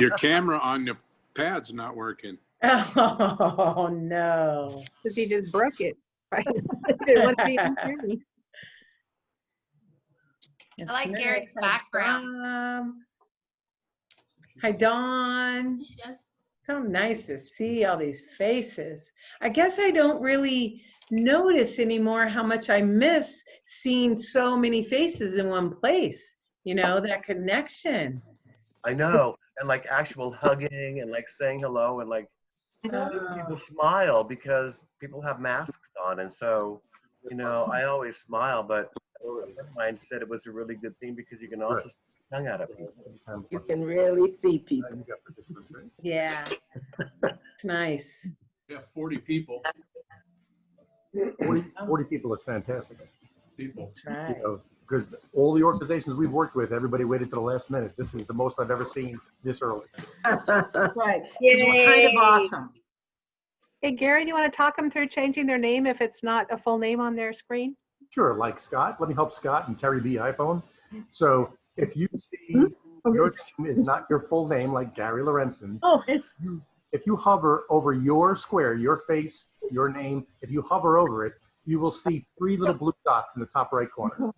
Your camera on the pad's not working. Oh, no. Because he just broke it. Right? It wouldn't be on camera. I like Gary's background. Hi, Dawn. She does. So nice to see all these faces. I guess I don't really notice anymore how much I miss seeing so many faces in one place. You know, that connection. I know, and like actual hugging and like saying hello and like seeing people smile because people have masks on, and so you know I always smile, but a friend of mine said it was a really good thing because you can also stick your tongue out at people. You can really see people. Yeah, it's nice. We have 40 people. 40 people is fantastic. That's right. You know, because all the organizations we've worked with, everybody waited to the last minute. This is the most I've ever seen this early. Right. It's kind of awesome. Hey, Gary, do you want to talk them through changing their name if it's not a full name on their screen? Sure, like Scott. Let me help Scott and Terry B. iPhone. So if you see your name is not your full name, like Gary Lorentzen, if you hover over your square, your face, your name, if you hover over it, you will see 3 little blue dots in the top right corner.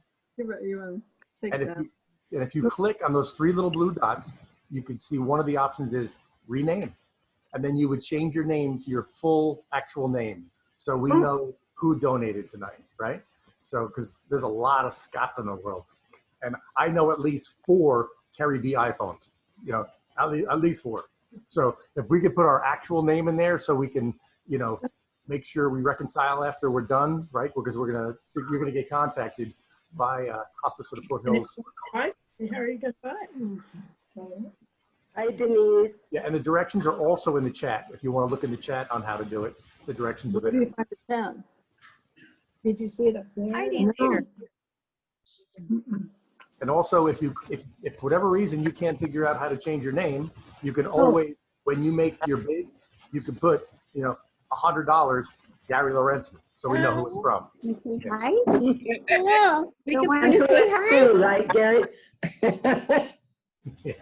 And if you click on those 3 little blue dots, you can see one of the options is rename. And then you would change your name to your full actual name. So we know who donated tonight, right? So, because there's a lot of Scots in the world. And I know at least 4 Terry B iPhones, you know, at least 4. So if we could put our actual name in there so we can, you know, make sure we reconcile after we're done, right? Because you're gonna get contacted by Hospice of the Foothills. Hi, Denise. Yeah, and the directions are also in the chat. If you want to look in the chat on how to do it, the directions are there. Did you see it up there? I didn't hear. And also, if for whatever reason you can't figure out how to change your name, you can always, when you make your bid, you can put, you know, $100 Gary Lorentzen, so we know who it's from. Hi. Hello. We No can one who is too, right, Gary?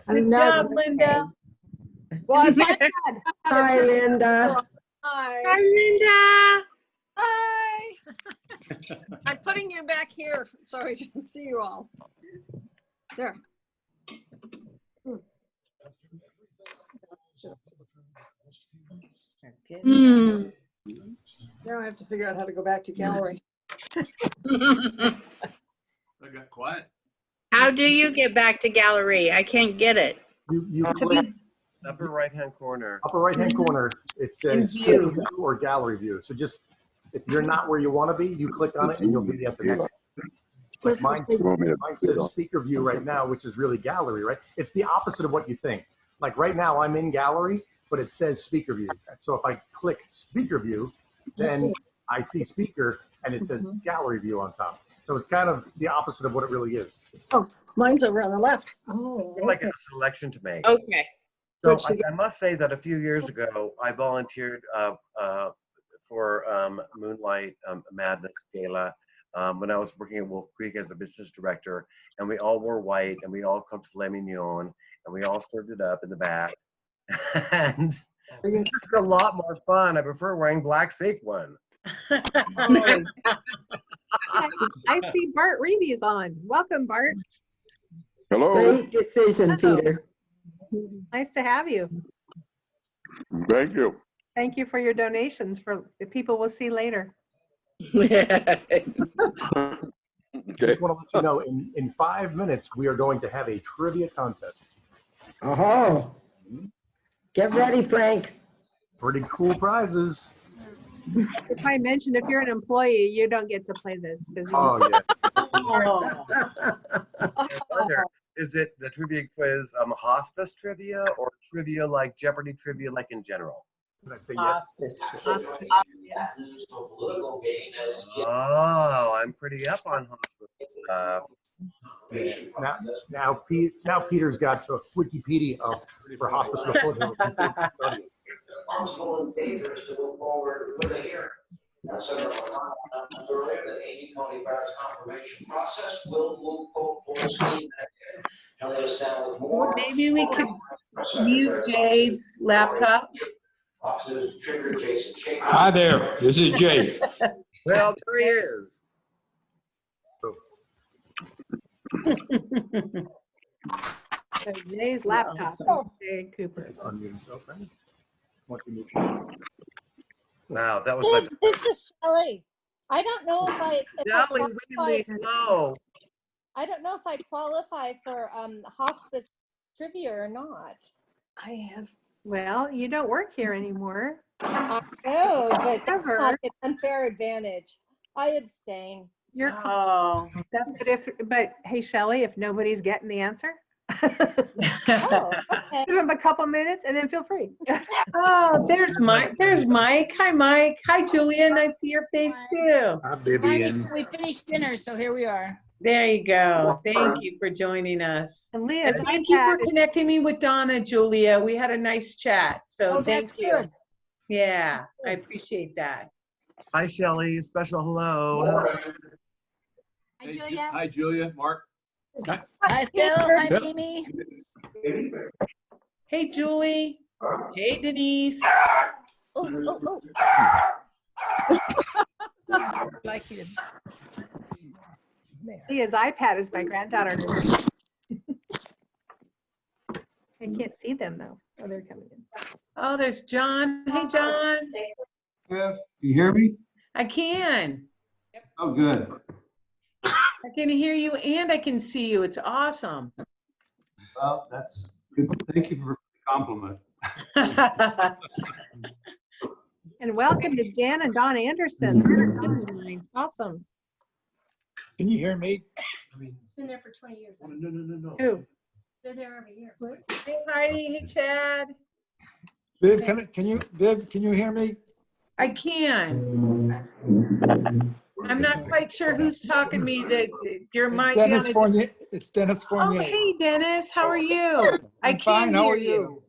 Good job, Linda. Well, if I Hi, Linda. Hi. Linda. Hi. I'm putting you back here so I can see you all. There. Mm. Now I have to figure out how to go back to gallery. I got quiet. How do you get back to gallery? I can't get it. You So click Upper right-hand corner. upper right-hand corner, it says view. view or gallery view. So just, if you're not where you want to be, you click on it and you'll be at the next. Like mine says speaker view right now, which is really gallery, right? It's the opposite of what you think. Like right now I'm in gallery, but it says speaker view. So if I click speaker view, then I see speaker and it says gallery view on top. So it's kind of the opposite of what it really is. Oh, mine's over on the left. Oh, Like a selection to make. Okay. So I must say that a few years ago, I volunteered for Moonlight Madness Gala when I was working at Wolf Creek as a business director, and we all wore white, and we all cooked filet mignon, and we all served it up in the back. And it's just a lot more fun. I prefer wearing black sequin. I see Bart Reeves on. Welcome, Bart. Hello. great decision, Peter. Nice to have you. Thank you. Thank you for your donations for the people we'll see later. I just want to let you know, in 5 minutes, we are going to have a trivia contest. Oh, get ready, Frank. Pretty cool prizes. If I mentioned, if you're an employee, you don't get to play this. Oh, yeah. Wonder, is it the trivia quiz hospice trivia or trivia like Jeopardy trivia like in general? Did I say yes? Hospice. Oh, I'm pretty up on hospice stuff. Now Peter's got a Wikipedia up for Hospice of the Foothills. Responsible and dangerous to move forward with a hearing. As I mentioned earlier, the Amy Coney Barrett's confirmation process will move full steam ahead. Joining us now with more. Maybe we could mute Jay's laptop. Hi there, this is Jay. Well, there he is. So Jay's laptop. Awesome. Jay Cooper. Unmute himself, right? Want to mute. Wow, that was Hey, like this is Shelley. I don't know if I Dolly, really slow. I don't know if I qualify for hospice trivia or not. Well, you don't work here anymore. I know, but that's Ever. not an unfair advantage. I abstain. You're Oh, that's. but hey, Shelley, if nobody's getting the answer, Oh, okay. give them a couple minutes and then feel free. Oh, there's Mike. There's Mike. Hi, Mike. Hi, Julian. I see your face too. Hi, Vivian. We finished dinner, so here we are. There you go. Thank you for joining us. And Leah's And thank you for iPad is- connecting me with Donna, Julia. We had a nice chat. So Oh, thank that's you. good. Yeah, I appreciate that. Hi, Shelley. Special hello. Hi, Julia. Hi, Julia. Mark. Hi, Phil. Hi, Yep. Mimi. Hey, Julie. Hey, Denise. Oh. like you. Leah's iPad is my granddaughter. I can't see them though. Oh, they're coming in. Oh, there's John. Hey, John. Yeah, you hear me? I can. Oh, good. I can hear you and I can see you. It's awesome. Well, that's good. Thank you for the compliment. And welcome to Jan and Don Anderson. Awesome. Can you hear me? It's been there for 20 years. No. Who? They're there every year. Hey, Heidi. Hey, Chad. Viv, can you hear me? I can. I'm not quite sure who's talking to me. That your mic. Dennis down Fournier. It's Dennis Oh, Fournier. hey, Dennis. How are you? I I'm can fine. How hear are you?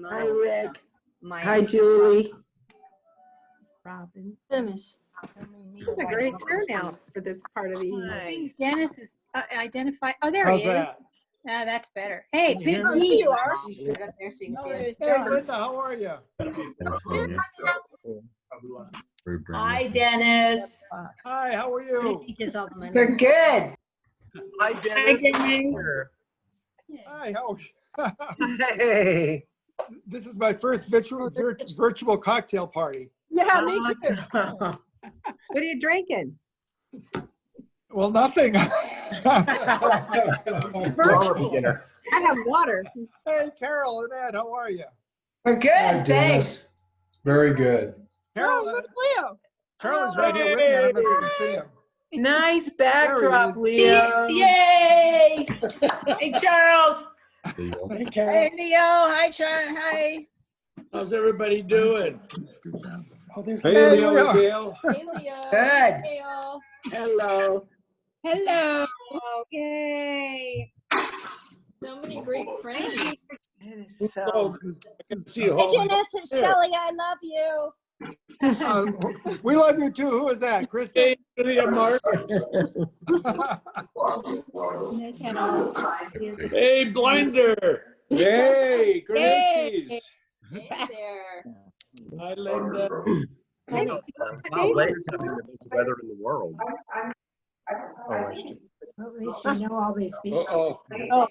Hi, Rick. Hi, Julie. Robin. Dennis. This is a great turnout for this part of the evening. Nice. Dennis is identified. Oh, there How's he is. that? Ah, that's better. Hey, Can you big hear me? D. You are. Put it up there so you can see it. Hey, Linda, how are you? Hi, Dennis. Hi, how are you? We're good. Hi, Dennis. Hi, how are you? Hey. This is my first virtual cocktail party. Yeah, me too. Awesome. What are you drinking? Well, nothing. Virtual. I have water. Hey, Carol and Ed, how are you? We're good, thanks. Very good. Carol, Leo. Carol is right here with me. I don't know if you can see him. Nice backdrop, There Leo. Yay! Hey, Charles. Hey, Carol. Hey, Leo. Hi, Chad. Hi. How's everybody doing? Oh, there's Hey, Leo. Leo, Gail. Hey, Leo. Good. Leo. Hello. Hello. Yay. So many great friends. It is so. Oh, I can see you Hey, all. Dennis and Shelley, I love you. We love you too. Who is that? Kristen? Hey, Julia, Mark. Hey, Blinder. Hey, Gracies. Hey there. Hi, Linda. Wow, Linda's having the best weather in the world. At least you know all these people. Uh-oh. All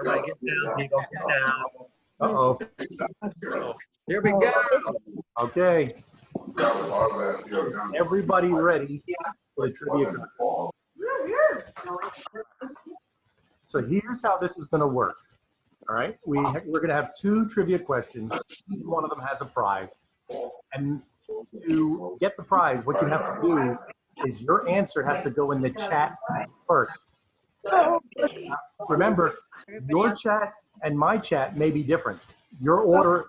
right, get down, people. Get down. Uh-oh. Here we go. Okay. Everybody ready for the trivia contest? So here's how this is going to work. All right. We're going to have 2 trivia questions. Each one of them has a prize. And to get the prize, what you have to do is your answer has to go in the chat first. Remember, your chat and my chat may be different. Your order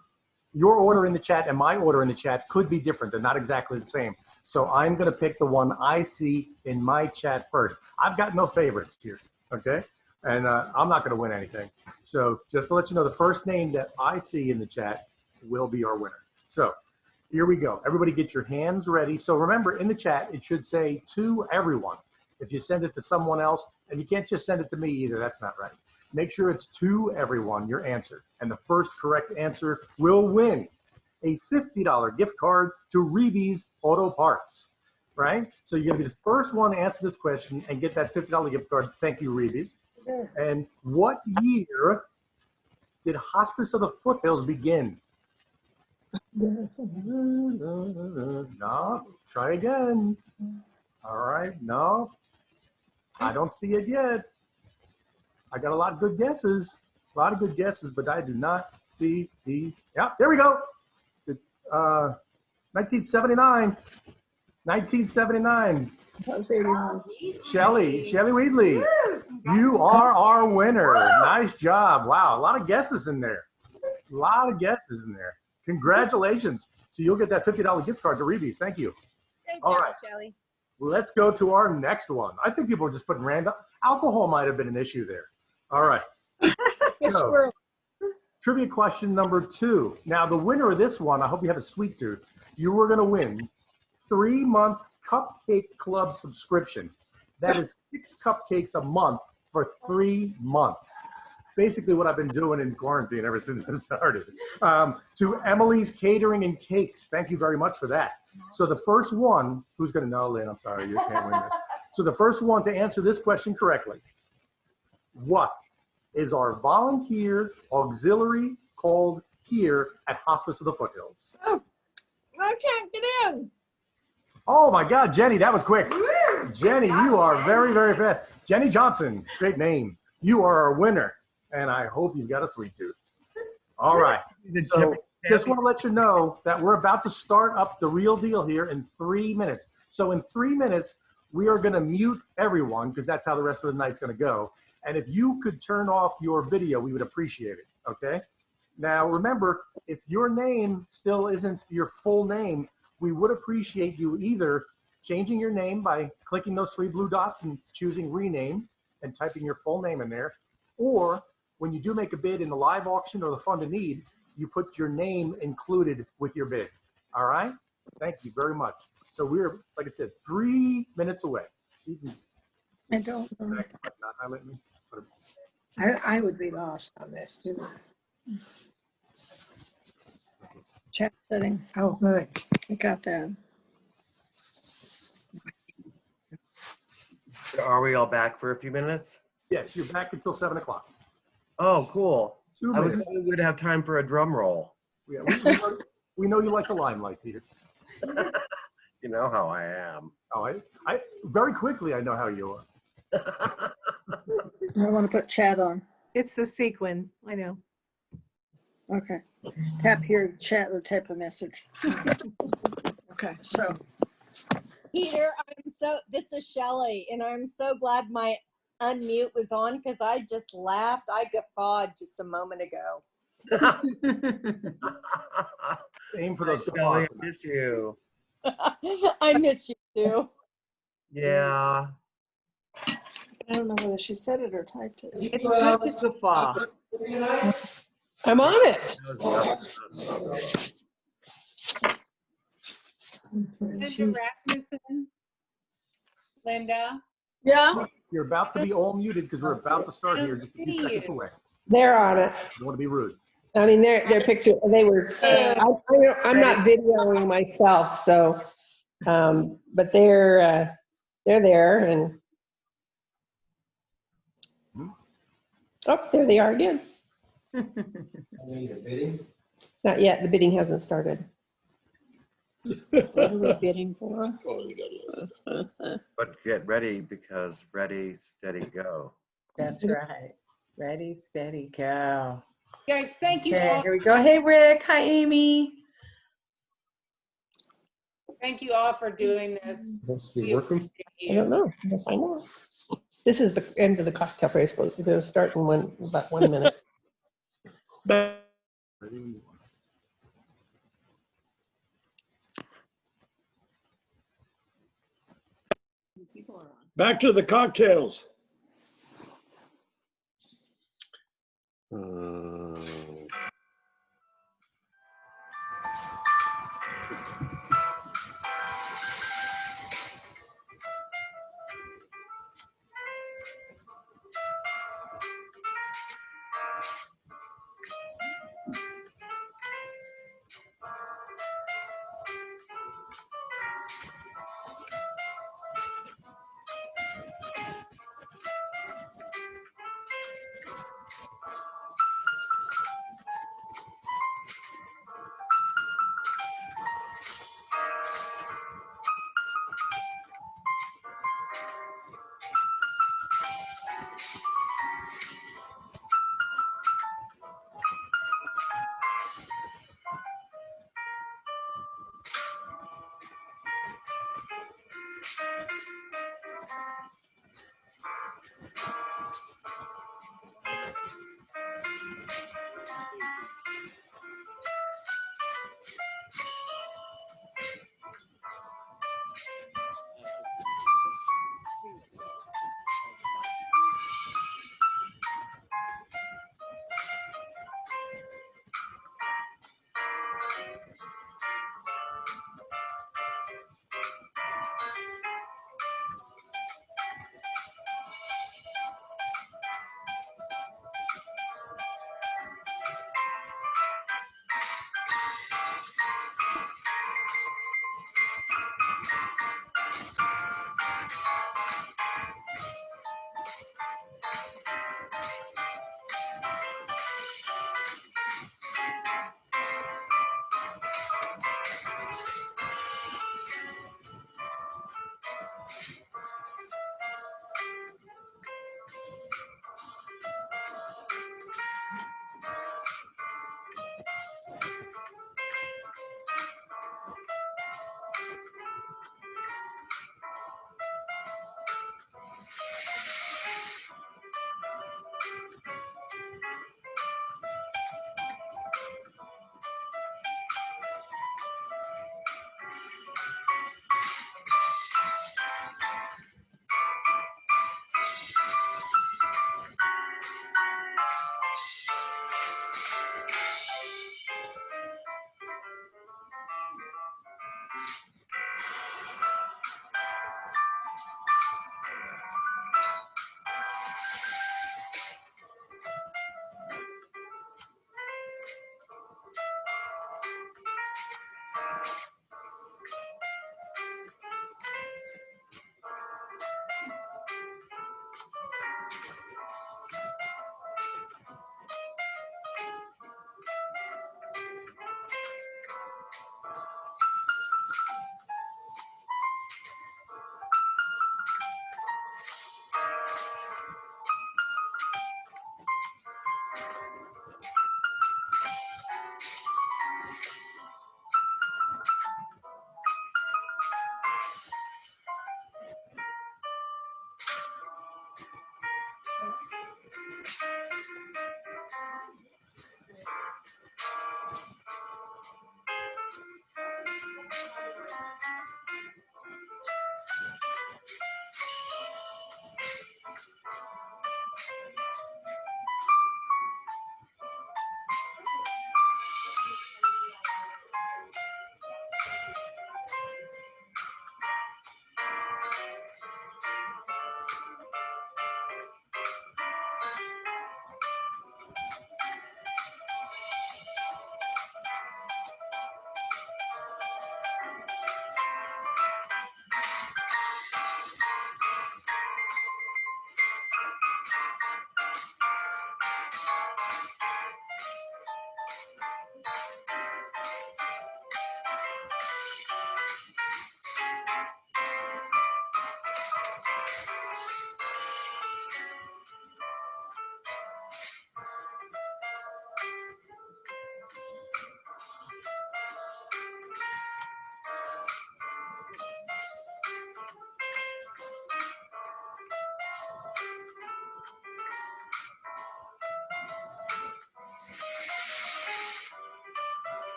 in the chat and my order in the chat could be different. They're not exactly the same. So I'm going to pick the one I see in my chat first. I've got no favorites here, okay? And I'm not going to win anything. So just to let you know, the first name that I see in the chat will be our winner. So here we go. Everybody get your hands ready. So remember, in the chat, it should say to everyone. If you send it to someone else, and you can't just send it to me either, that's not right. Make sure it's to everyone, your answer. And the first correct answer will win a $50 gift card to Reeves Auto Parts, right? So you're gonna be the first one to answer this question and get that $50 gift card. Thank you, Reeves. And what year did Hospice of the Foothills begin? No, try again. All right, no, I don't see it yet. I got a lot of good guesses, but I do not see the, yeah, there we go. 1979. 1979. Shelly Weedley, you are our winner. Nice job. Wow, a lot of guesses in there. Congratulations. So you'll get that $50 gift card to Reeves. Thank you. All right. Shelly. Let's go to our next one. I think people are just putting random. Alcohol might have been an issue there. All right. So, trivia question number 2. Now, the winner of this one, I hope you have a sweet tooth. You were going to win 3-month Cupcake Club subscription. That is 6 cupcakes a month for 3 months. Basically what I've been doing in quarantine ever since it started. To Emily's Catering and Cakes. Thank you very much for that. So the first one, who's going to know, Lynn? I'm sorry, you can't win this. So the first one to answer this question correctly. What is our volunteer auxiliary called here at Hospice of the Foothills? Oh, I can't get in. Oh my God, Jenny, that was quick. Jenny, you are very, very fast. Jenny Johnson, great name. You are our winner, and I hope you've got a sweet tooth. All right. So just want to let you know that we're about to start up the real deal here in 3 minutes. So in 3 minutes, we are going to mute everyone because that's how the rest of the night's going to go. And if you could turn off your video, we would appreciate it, okay? Now, remember, if your name still isn't your full name, we would appreciate you either changing your name by clicking those 3 blue dots and choosing rename and typing your full name in there, or when you do make a bid in the live auction or the Fund a Need, you put your name included with your bid, all right? Thank you very much. So we're, like I said, 3 minutes away. I don't know. I would be lost on this too. Chat setting. Oh, good. I got that. So are we all back for a few minutes? Yes, you're back until 7 o'clock. Oh, cool. 2 I was minutes. hoping we'd have time for a drum roll. Yeah, we know you like the limelight, Peter. You know how I am. Oh, I very quickly I know how you are. I want to put chat on. It's the sequins, I know. Okay. Tap here to chat or type a message. Okay, so. Peter, this is Shelly, and I'm so glad my unmute was on because I just laughed. I guffawed just a moment ago. Same for those. Shelly, I miss you. I miss you too. Yeah. I don't know whether she said it or typed it. It's good to guffaw. I'm on it. Mr. Rasmussen, Linda. Yeah. You're about to be all muted because we're about to start here just a few seconds away. They're on it. I don't want to be rude. I mean, their picture, they were, I'm not videoing myself, so, but they're there and, oh, there they are again. Not yet, the bidding hasn't started. What are we bidding for? But get ready because ready, steady, go. That's right. Ready, steady, go. Guys, thank you Okay, all. here we go. Hey, Rick. Hi, Amy. Thank you all for doing this. Must be working. I don't know, we'll find out. This is the end of the cocktail race, but we're gonna start in about 1 minute. Back to the cocktails.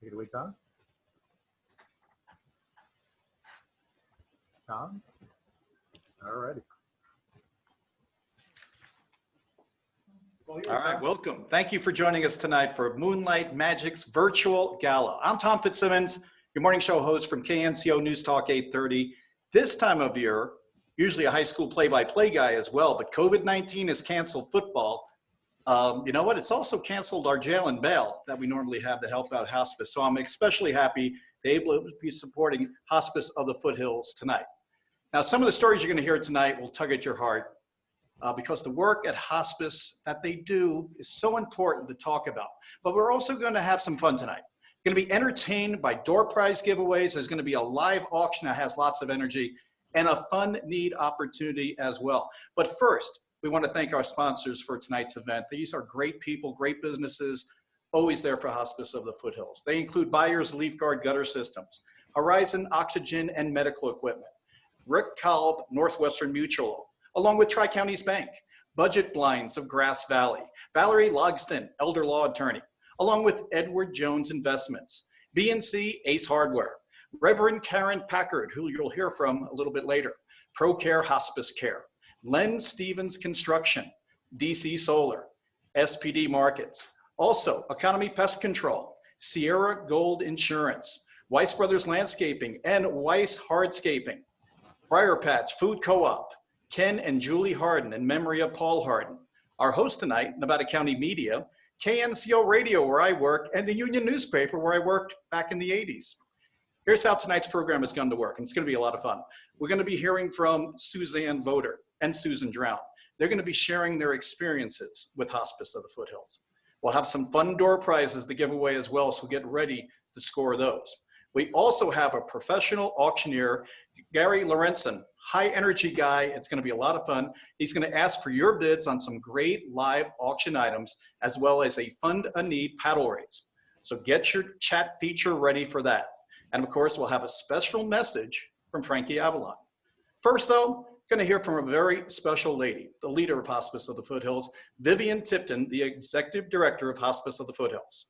Take it away, Tom. Tom? All righty. All right, welcome. Thank you for joining us tonight for Moonlight Magic's virtual gala. I'm Tom Fitzsimmons, your morning show host from KNCO News Talk 830. This time of year, usually a high school play-by-play guy as well, but COVID-19 has canceled football. You know what? It's also canceled our jail and bail that we normally have to help out hospice. So I'm especially happy to be able to be supporting Hospice of the Foothills tonight. Now, some of the stories you're going to hear tonight will tug at your heart because the work at hospice that they do is so important to talk about. But we're also going to have some fun tonight. We're going to be entertained by door prize giveaways. There's going to be a live auction that has lots of energy. and a fun need opportunity as well. But first, we want to thank our sponsors for tonight's event. These are great people, great businesses, always there for Hospice of the Foothills. They include Byers Leaf Guard Gutter Systems, Horizon Oxygen and Medical Equipment, Rick Kalb Northwestern Mutual, along with Tri-Counties Bank, Budget Blinds of Grass Valley, Valerie Logston, Elder Law Attorney, along with Edward Jones Investments, BNC Ace Hardware, Reverend Karen Packard, who you'll hear from a little bit later, ProCare Hospice Care, Len Stevens Construction, DC Solar, SPD Markets, also Economy Pest Control, Sierra Gold Insurance, Weiss Brothers Landscaping, and Weiss Hardscaping, Briar Patch Food Co-op, Ken and Julie Harden in memory of Paul Harden. Our host tonight, Nevada County Media, KNCO Radio where I work, and the Union newspaper where I worked back in the 80s. Here's how tonight's program is going to work, and it's going to be a lot of fun. We're going to be hearing from Suzanne Voter and Susan Drown. They're going to be sharing their experiences with Hospice of the Foothills. We'll have some fun door prizes to give away as well, so get ready to score those. We also have a professional auctioneer, Gary Lorentzen, high energy guy. It's going to be a lot of fun. He's going to ask for your bids on some great live auction items, as well as a Fund a Need paddle race. So get your chat feature ready for that. And of course, we'll have a special message from Frankie Avalon. First though, going to hear from a very special lady, the leader of Hospice of the Foothills, Vivian Tipton, the Executive Director of Hospice of the Foothills.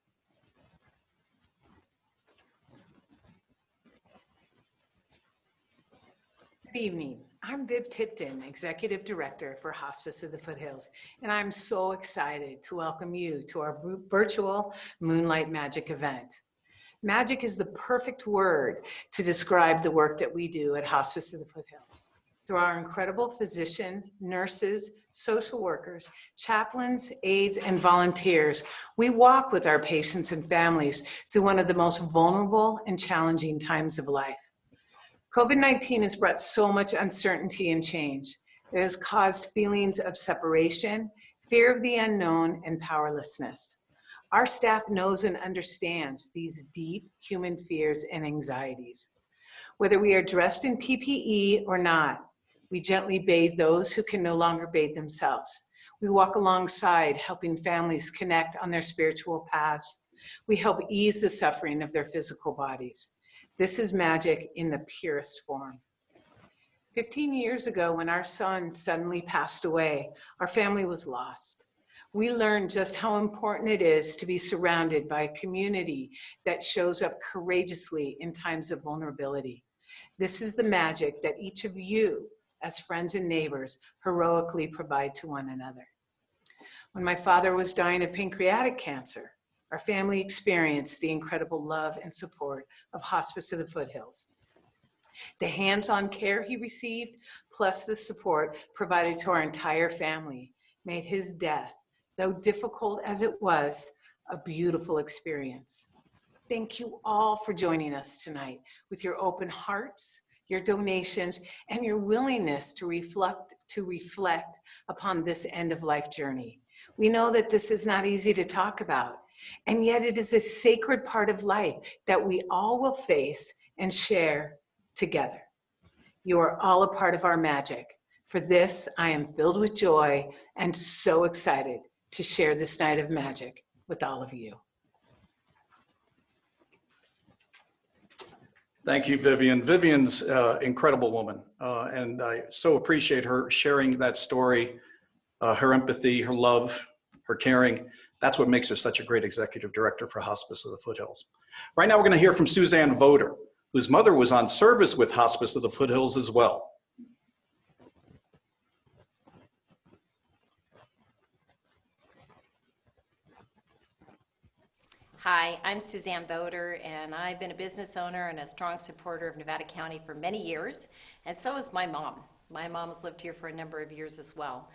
Good evening. I'm Viv Tipton, Executive Director for Hospice of the Foothills, and I'm so excited to welcome you to our virtual Moonlight Magic event. Magic is the perfect word to describe the work that we do at Hospice of the Foothills. Through our incredible physician, nurses, social workers, chaplains, aides, and volunteers, we walk with our patients and families through one of the most vulnerable and challenging times of life. COVID-19 has brought so much uncertainty and change. It has caused feelings of separation, fear of the unknown, and powerlessness. Our staff knows and understands these deep human fears and anxieties. Whether we are dressed in PPE or not, we gently bathe those who can no longer bathe themselves. We walk alongside, helping families connect on their spiritual paths. We help ease the suffering of their physical bodies. This is magic in the purest form. 15 years ago, when our son suddenly passed away, our family was lost. We learned just how important it is to be surrounded by a community that shows up courageously in times of vulnerability. This is the magic that each of you, as friends and neighbors, heroically provide to one another. When my father was dying of pancreatic cancer, our family experienced the incredible love and support of Hospice of the Foothills. The hands-on care he received, plus the support provided to our entire family, made his death, though difficult as it was, a beautiful experience. Thank you all for joining us tonight with your open hearts, your donations, and your willingness to reflect upon this end-of-life journey. We know that this is not easy to talk about, and yet it is a sacred part of life that we all will face and share together. You are all a part of our magic. For this, I am filled with joy and so excited to share this night of magic with all of you. Thank you, Vivian. Vivian's an incredible woman, and I so appreciate her sharing that story, her empathy, her love, her caring. That's what makes her such a great executive director for Hospice of the Foothills. Right now, we're going to hear from Suzanne Voter, whose mother was on service with Hospice of the Foothills as well. Hi, I'm Suzanne Voter, and I've been a business owner and a strong supporter of Nevada County for many years, and so is my mom. My mom has lived here for a number of years as well.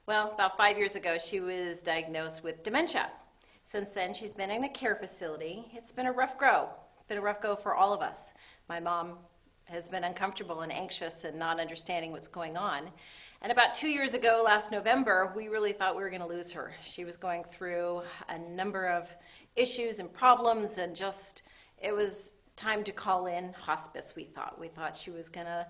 Well, about 5 years ago, she was diagnosed with dementia. Since then, she's been in a care facility. It's been a rough go. It's been a rough go for all of us. My mom has been uncomfortable and anxious and not understanding what's going on. And about 2 years ago, last November, we really thought we were going to lose her. She was going through a number of issues and problems, and just, it was time to call in hospice, we thought. We thought she was going to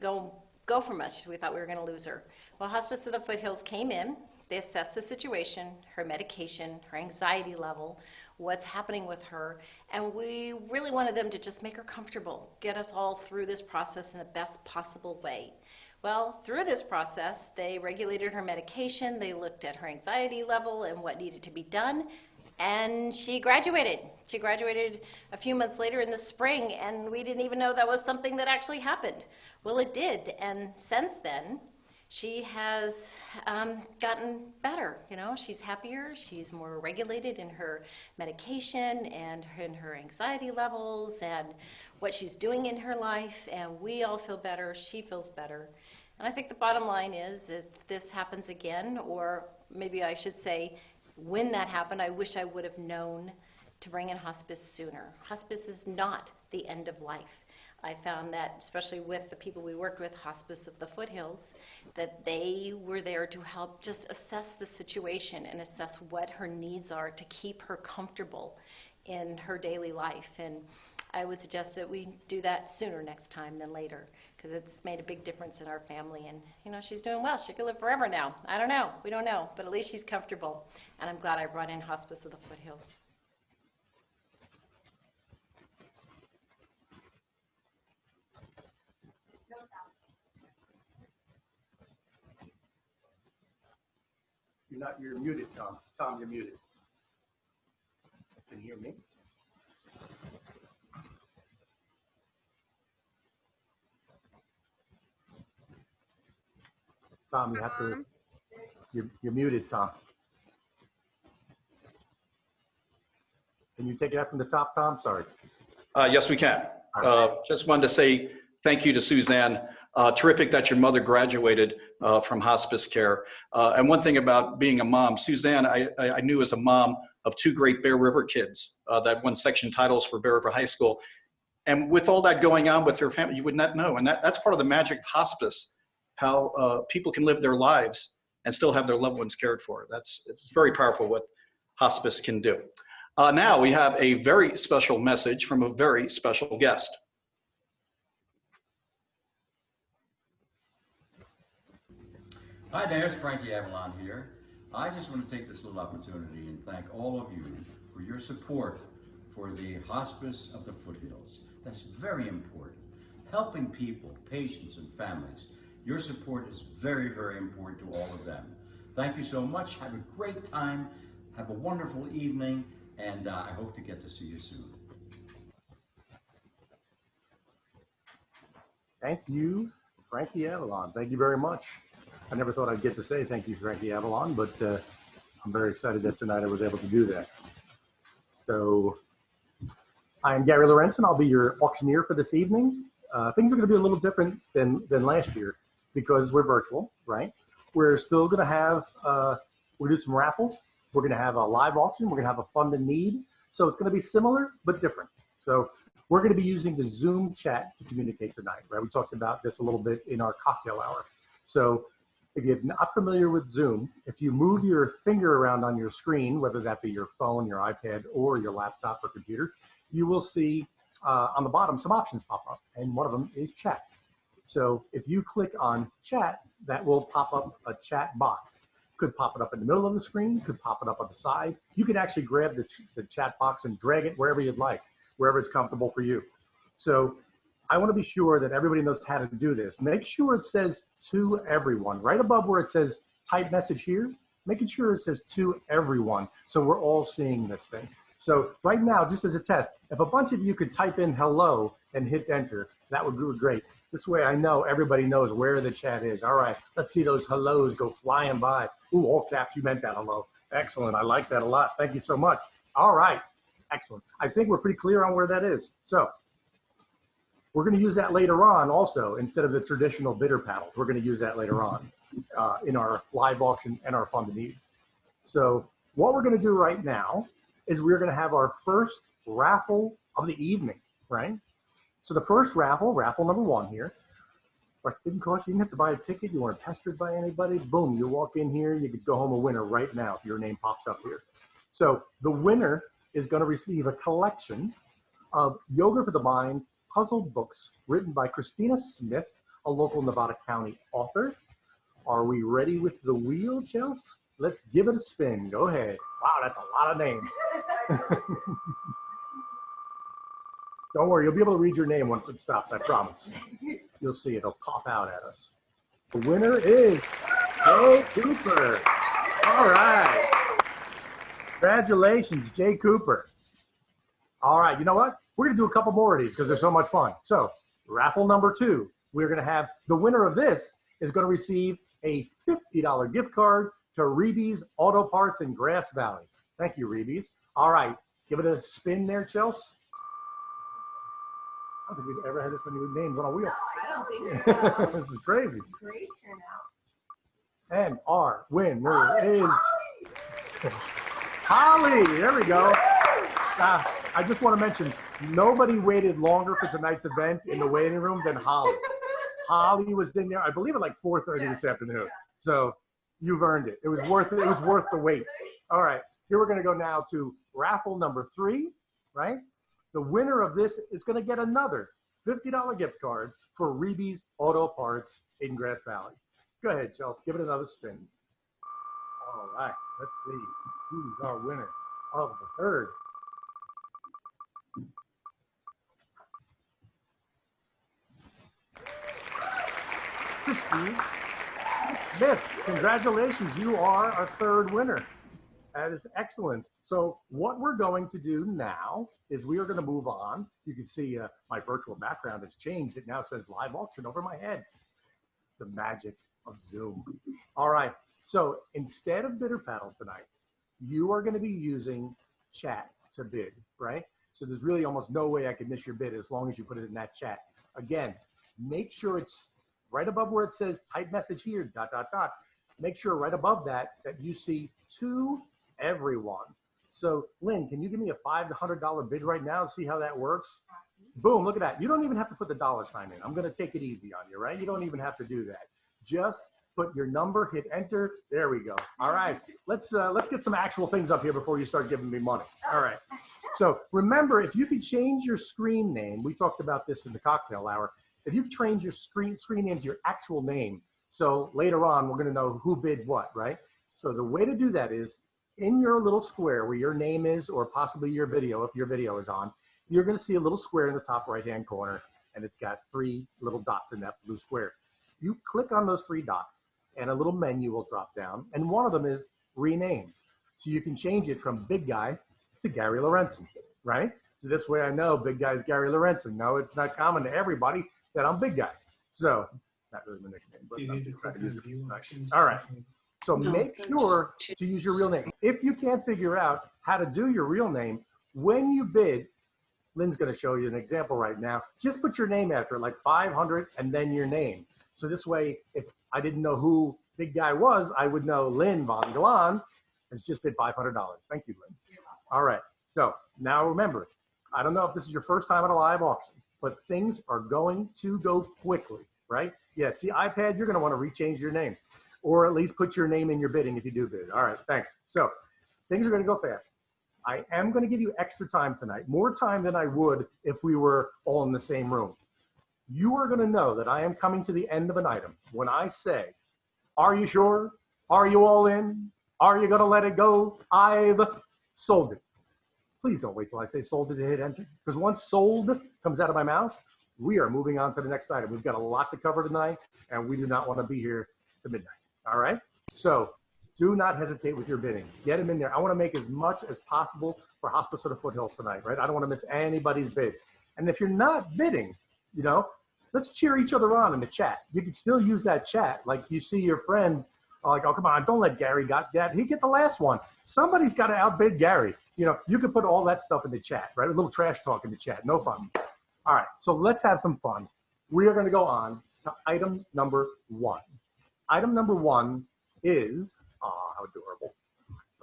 go from us. We thought we were going to lose her. Well, Hospice of the Foothills came in. They assessed the situation, her medication, her anxiety level, what's happening with her, and we really wanted them to just make her comfortable, get us all through this process in the best possible way. Well, through this process, they regulated her medication, they looked at her anxiety level and what needed to be done, and she graduated. She graduated a few months later in the spring, and we didn't even know that was something that actually happened. Well, it did, and since then, she has gotten better. You know, she's happier, she's more regulated in her medication and in her anxiety levels and what she's doing in her life, and we all feel better, she feels better. And I think the bottom line is, if this happens again, or maybe I should say, when that happened, I wish I would have known to bring in hospice sooner. Hospice is not the end of life. I found that, especially with the people we worked with, Hospice of the Foothills, that they were there to help just assess the situation and assess what her needs are to keep her comfortable in her daily life. And I would suggest that we do that sooner next time than later, because it's made a big difference in our family. And, you know, she's doing well. She could live forever now. I don't know. We don't know. But at least she's comfortable. And I'm glad I brought in Hospice of the Foothills. You're muted, Tom. Tom, you're muted. Can you hear me? Tom, you have to, you're muted, Tom. Can you take it up from the top, Tom? Sorry. Yes, we can. Just wanted to say thank you to Suzanne. Terrific that your mother graduated from hospice care. And one thing about being a mom, Suzanne, I knew as a mom of two great Bear River kids that won section titles for Bear River High School. And with all that going on with her family, you would not know. And that's part of the magic of hospice, how people can live their lives and still have their loved ones cared for. It's very powerful what hospice can do. Now we have a very special message from a very special guest. Hi there, it's Frankie Avalon here. I just want to take this little opportunity and thank all of you for your support for the Hospice of the Foothills. That's very important. Helping people, patients, and families. Your support is very, very important to all of them. Thank you so much. Have a great time. Have a wonderful evening, and I hope to get to see you soon. Thank you, Frankie Avalon. Thank you very much. I never thought I'd get to say thank you, Frankie Avalon, but I'm very excited that tonight I was able to do that. So I'm Gary Lorentzen. I'll be your auctioneer for this evening. Things are going to be a little different than last year because we're virtual, right? We're still going to have, we're going to do some raffles. We're going to have a live auction. We're going to have a fund and need. So it's going to be similar, but different. So we're going to be using the Zoom chat to communicate tonight, right? We talked about this a little bit in our cocktail hour. So if you're not familiar with Zoom, if you move your finger around on your screen, whether that be your phone, your iPad, or your laptop or computer, you will see on the bottom some options pop up, and one of them is chat. So if you click on chat, that will pop up a chat box. Could pop it up in the middle of the screen, could pop it up on the side. You can actually grab the chat box and drag it wherever you'd like, wherever it's comfortable for you. So I want to be sure that everybody knows how to do this. Make sure it says to everyone. Right above where it says type message here, making sure it says to everyone so we're all seeing this thing. So right now, just as a test, if a bunch of you could type in hello and hit enter, that would be great. This way I know everybody knows where the chat is. All right, let's see those hellos go flying by. Ooh, all caps, you meant that hello. Excellent, I like that a lot. Thank you so much. All right, excellent. I think we're pretty clear on where that is. So we're going to use that later on also, instead of the traditional bidder paddles. We're going to use that later on in our live auction and our fund and need. So what we're going to do right now is we're going to have our first raffle of the evening, right? So the first raffle, raffle number one here, it didn't cost you, you didn't have to buy a ticket, you weren't pestered by anybody, boom, you walk in here, you could go home a winner right now if your name pops up here. So the winner is going to receive a collection of Yoga for the Mind puzzle books written by Christina Smith, a local Nevada County author. Are we ready with the wheel, Chelsea? Let's give it a spin. Go ahead. Wow, that's a lot of names. Don't worry, you'll be able to read your name once it stops, I promise. You'll see it'll pop out at us. The winner is Jay Cooper. All right. Congratulations, Jay Cooper. All right, you know what? We're gonna do a couple more of these because they're so much fun. So raffle number 2, we're gonna have the winner of this is gonna receive a $50 gift card to Reeby's Auto Parts in Grass Valley. Thank you, Reeby's. All right, give it a spin there, Chelsea. I don't think we've ever had this many names on a wheel. I don't think so. This is crazy. Great turnout. And our winner is Holly. There we go. I just want to mention, nobody waited longer for tonight's event in the waiting room than Holly. Holly was in there, I believe, at like 4:30 this afternoon. So you've earned it. It was worth it. It was worth the wait. All right, here we're going to go now to raffle number 3, right? The winner of this is going to get another $50 gift card for Reeby's Auto Parts in Grass Valley. Go ahead, Chelsea. Give it another spin. All right. Let's see. Who's our winner of the 3rd? Christine Smith. Congratulations. You are our 3rd winner. That is excellent. So what we're going to do now is we are going to move on. You can see my virtual background has changed. It now says live auction over my head. The magic of Zoom. All right. So instead of bidder paddles tonight, you are going to be using chat to bid, right? So there's really almost no way I can miss your bid as long as you put it in that chat. Again, make sure it's right above where it says type message here, ... Make sure right above that you see to everyone. So Lynn, can you give me a $500 bid right now and see how that works? Boom, look at that. You don't even have to put the $ in. I'm going to take it easy on you, right? You don't even have to do that. Just put your number, hit enter. There we go. All right, let's get some actual things up here before you start giving me money. All right. So remember, if you could change your screen name, we talked about this in the cocktail hour. If you change your screen name to your actual name, so later on we're going to know who bid what, right? So the way to do that is in your little square where your name is, or possibly your video, if your video is on, you're going to see a little square in the top right-hand corner, and it's got 3 little dots in that blue square. You click on those 3 dots, and a little menu will drop down, and one of them is rename. So you can change it from Big Guy to Gary Lorentzen, right? So this way I know Big Guy is Gary Lorentzen. No, it's not common to everybody that I'm Big Guy. So, not really my nickname, but I'm trying to use it for tonight. All right. So make sure to use your real name. If you can't figure out how to do your real name, when you bid, Lynn's going to show you an example right now. Just put your name after it, like 500 and then your name. So this way, if I didn't know who Big Guy was, I would know Lynn Von Galan has just bid $500. Thank you, Lynn. All right. So now remember, I don't know if this is your first time at a live auction, but things are going to go quickly, right? Yeah, see, iPad, you're going to want to rechange your name, or at least put your name in your bidding if you do bid. All right, thanks. So things are going to go fast. I am going to give you extra time tonight, more time than I would if we were all in the same room. You are going to know that I am coming to the end of an item when I say, are you sure? Are you all in? Are you going to let it go? I've sold it. Please don't wait till I say sold it to hit enter, because once sold comes out of my mouth, we are moving on to the next item. We've got a lot to cover tonight, and we do not want to be here to midnight. All right? So do not hesitate with your bidding. Get them in there. I want to make as much as possible for Hospice of the Foothills tonight, right? I don't want to miss anybody's bid. And if you're not bidding, you know, let's cheer each other on in the chat. You can still use that chat. Like you see your friend, like, oh, come on, don't let Gary got that. He get the last one. Somebody's got to outbid Gary. You know, you can put all that stuff in the chat, right? A little trash talk in the chat. No fun. All right, so let's have some fun. We are going to go on to item number 1. Item number 1 is, how adorable,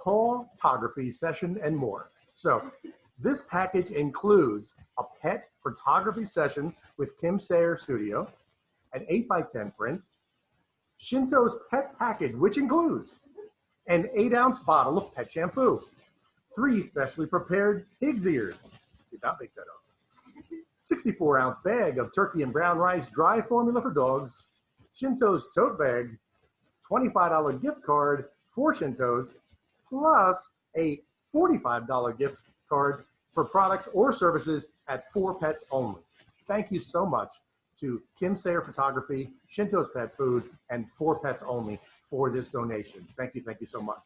photography session and more. So this package includes a pet photography session with Kim Sayer Studio, an 8x10 print, Shinto's pet package, which includes an 8-ounce bottle of pet shampoo, 3 specially prepared pig's ears. Did not make that up. 64-ounce bag of turkey and brown rice dry formula for dogs, Shinto's tote bag, $25 gift card for Shinto's, plus a $45 gift card for products or services at 4 Pets Only. Thank you so much to Kim Sayer Photography, Shinto's Pet Food, and 4 Pets Only for this donation. Thank you so much.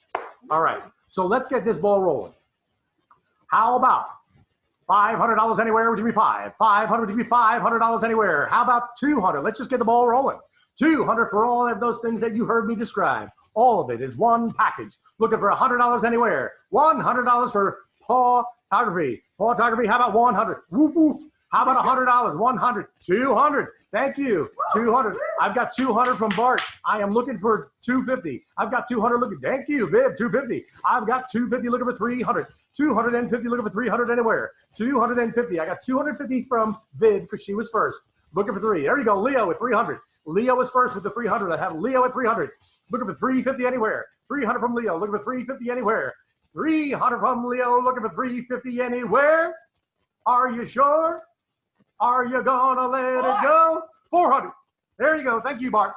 All right, so let's get this ball rolling. How about $500 anywhere, would you be $5? $500, would you be $500 anywhere? How about $200? Let's just get the ball rolling. $200 for all of those things that you heard me describe. All of it is one package. Looking for $100 anywhere. $100 for photography. Photography, how about $100? Woof, woof. How about $100? $100. $200. Thank you. $200. I've got $200 from Bart. I am looking for $250. I've got $200 looking. Thank you, Viv. $250. I've got $250 looking for $300. $250 looking for $300 anywhere. $250. I got $250 from Viv because she was first. Looking for $3. There you go. Leo with $300. Leo is first with the $300. I have Leo at $300. Looking for $350 anywhere. $300 from Leo. Looking for $350 anywhere. $300 from Leo. Looking for $350 anywhere. Are you sure? Are you gonna let it go? $400. There you go. Thank you, Bart.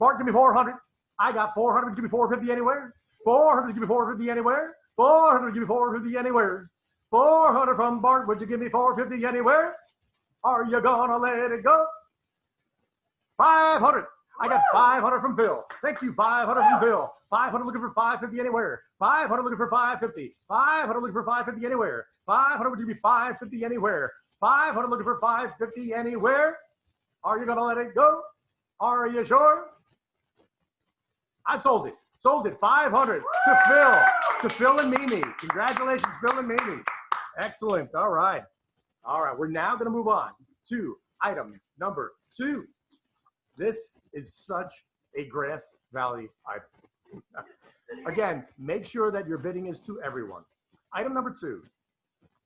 Bart, give me $400. I got $400. Give me $450 anywhere. $400. Give me $450 anywhere. $400. Give me $450 anywhere. $400 from Bart. Would you give me $450 anywhere? Are you gonna let it go? $500. I got $500 from Phil. Thank you, $500 from Phil. $500 looking for $550 anywhere. $500 looking for $550. $500 looking for $550 anywhere. $500 would you be $550 anywhere? $500 looking for $550 anywhere. Are you gonna let it go? Are you sure? I sold it. Sold it. $500 to Phil. To Phil and Mimi. Congratulations, Phil and Mimi. Excellent. All right. All right. We're now gonna move on to item number 2. This is such a Grass Valley item. Again, make sure that your bidding is to everyone. Item number 2,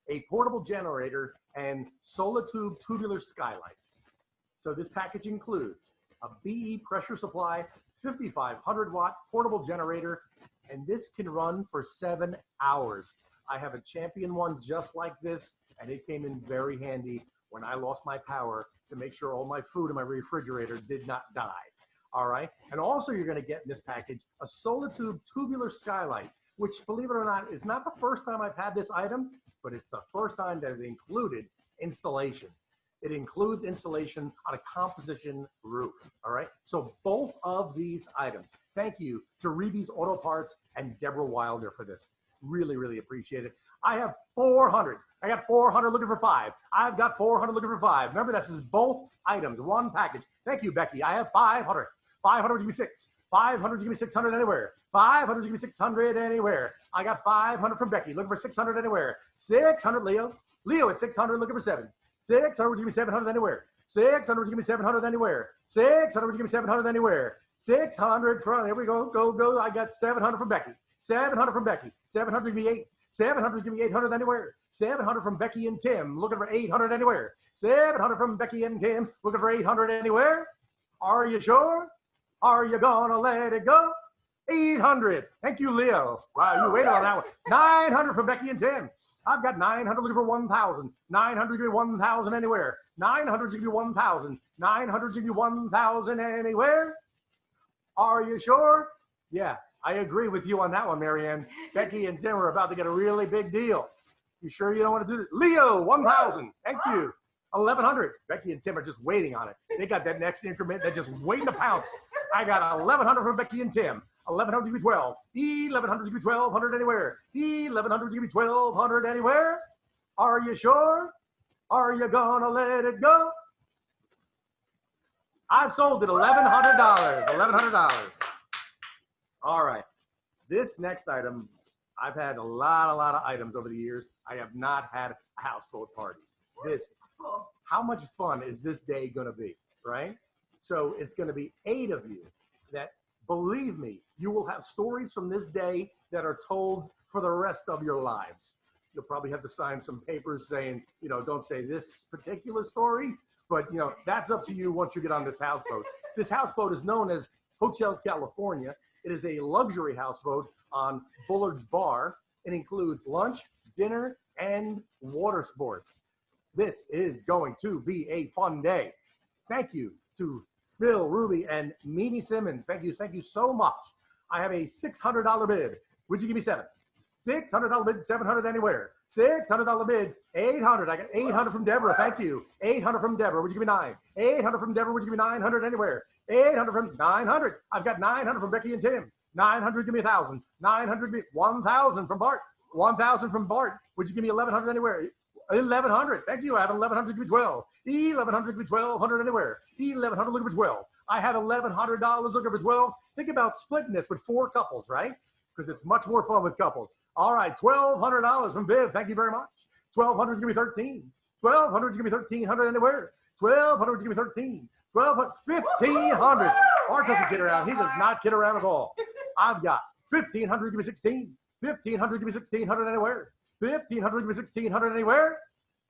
a portable generator and solar tube tubular skylight. So this package includes a BE pressure supply, 5,500 watt portable generator, and this can run for 7 hours. I have a Champion one just like this, and it came in very handy when I lost my power to make sure all my food in my refrigerator did not die. All right. And also you're going to get in this package a solar tube tubular skylight, which, believe it or not, is not the first time I've had this item, but it's the first time that it included installation. It includes installation on a composition roof. All right. So both of these items. Thank you to Reeby's Auto Parts and Deborah Wilder for this. Really, really appreciate it. I have 400. I got 400 looking for 5. I've got 400 looking for 5. Remember, this is both items, one package. Thank you, Becky. I have 500. 500, give me 6. 500, give me 600 anywhere. 500, give me 600 anywhere. I got 500 from Becky. Looking for 600 anywhere. 600, Leo. Leo at 600, looking for 7. 600, give me 700 anywhere. 600, give me 700 anywhere. 600, give me 700 anywhere. 600 from, here we go, go. I got 700 from Becky. 700 from Becky. 700, give me 8. 700, give me 800 anywhere. 700 from Becky and Tim, looking for 800 anywhere. 700 from Becky and Tim, looking for 800 anywhere. Are you sure? Are you gonna let it go? 800. Thank you, Leo. Wow, you waited on that one. 900 from Becky and Tim. I've got 900 looking for 1,000. 900, give me 1,000 anywhere. 900, give me 1,000. 900, give me 1,000 anywhere. Are you sure? Yeah, I agree with you on that one, Marianne. Becky and Tim are about to get a really big deal. You sure you don't want to do this? Leo, 1,000. Thank you. 1,100. Becky and Tim are just waiting on it. They got that next increment. They're just waiting to pounce. I got 1,100 from Becky and Tim. 1,100, give me 12. 1,100, give me 1,200 anywhere. 1,100, give me 1,200 anywhere. Are you sure? Are you gonna let it go? I've sold it $1,100. $1,100. All right. This next item, I've had a lot of items over the years. I have not had a houseboat party. How much fun is this day going to be, right? So it's going to be 8 of you that, believe me, you will have stories from this day that are told for the rest of your lives. You'll probably have to sign some papers saying, you know, don't say this particular story, but, you know, that's up to you once you get on this houseboat. This houseboat is known as Hotel California. It is a luxury houseboat on Bullard's Bar. It includes lunch, dinner, and water sports. This is going to be a fun day. Thank you to Phil, Ruby, and Mimi Simmons. Thank you so much. I have a $600 bid. Would you give me 7? $600 bid, 700 anywhere. $600 bid, 800. I got 800 from Deborah. Thank you. 800 from Deborah. Would you give me 9? 800 from Deborah. Would you give me 900 anywhere? 800 from 900. I've got 900 from Becky and Tim. 900, give me 1,000. 900, 1,000 from Bart. 1,000 from Bart. Would you give me 1,100 anywhere? 1,100. Thank you. I have 1,100. Give me 12. 1,100. Give me 1,200 anywhere. 1,100. Looking for 12. I have $1,100 looking for 12. Think about splitting this with 4 couples, right? Because it's much more fun with couples. All right, $1,200 from Viv. Thank you very much. 1,200. Give me 13. 1,200. Give me 1,300 anywhere. 1,200. Give me 13. 1,200. 1,500. Bart doesn't kid around. He does not kid around at all. I've got 1,500. Give me 16. 1,500. Give me 1,600 anywhere. 1,500. Give me 1,600 anywhere.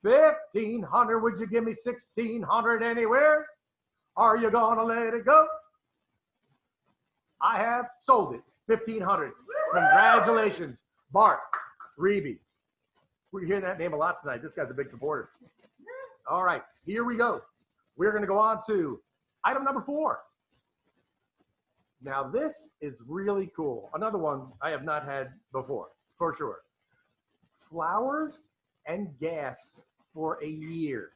1,500. Would you give me 1,600 anywhere? Are you gonna let it go? I have sold it. 1,500. Congratulations, Bart, Reby. We're hearing that name a lot tonight. This guy's a big supporter. All right, here we go. We're going to go on to item number 4. Now, this is really cool. Another one I have not had before, for sure. Flowers and gas for a year.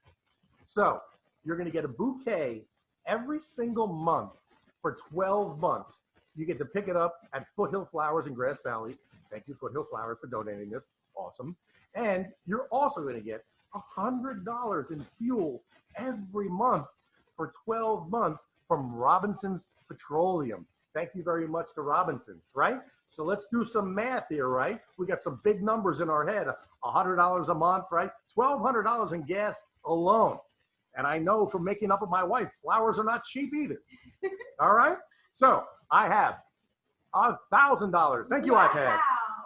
So you're going to get a bouquet every single month for 12 months. You get to pick it up at Foothill Flowers in Grass Valley. Thank you, Foothill Flowers, for donating this. Awesome. And you're also going to get $100 in fuel every month for 12 months from Robinson's Petroleum. Thank you very much to Robinson's, right? So let's do some math here, right? We got some big numbers in our head. $100 a month, right? $1,200 in gas alone. And I know from making up with my wife, flowers are not cheap either. All right? So I have $1,000. Thank you, iPad.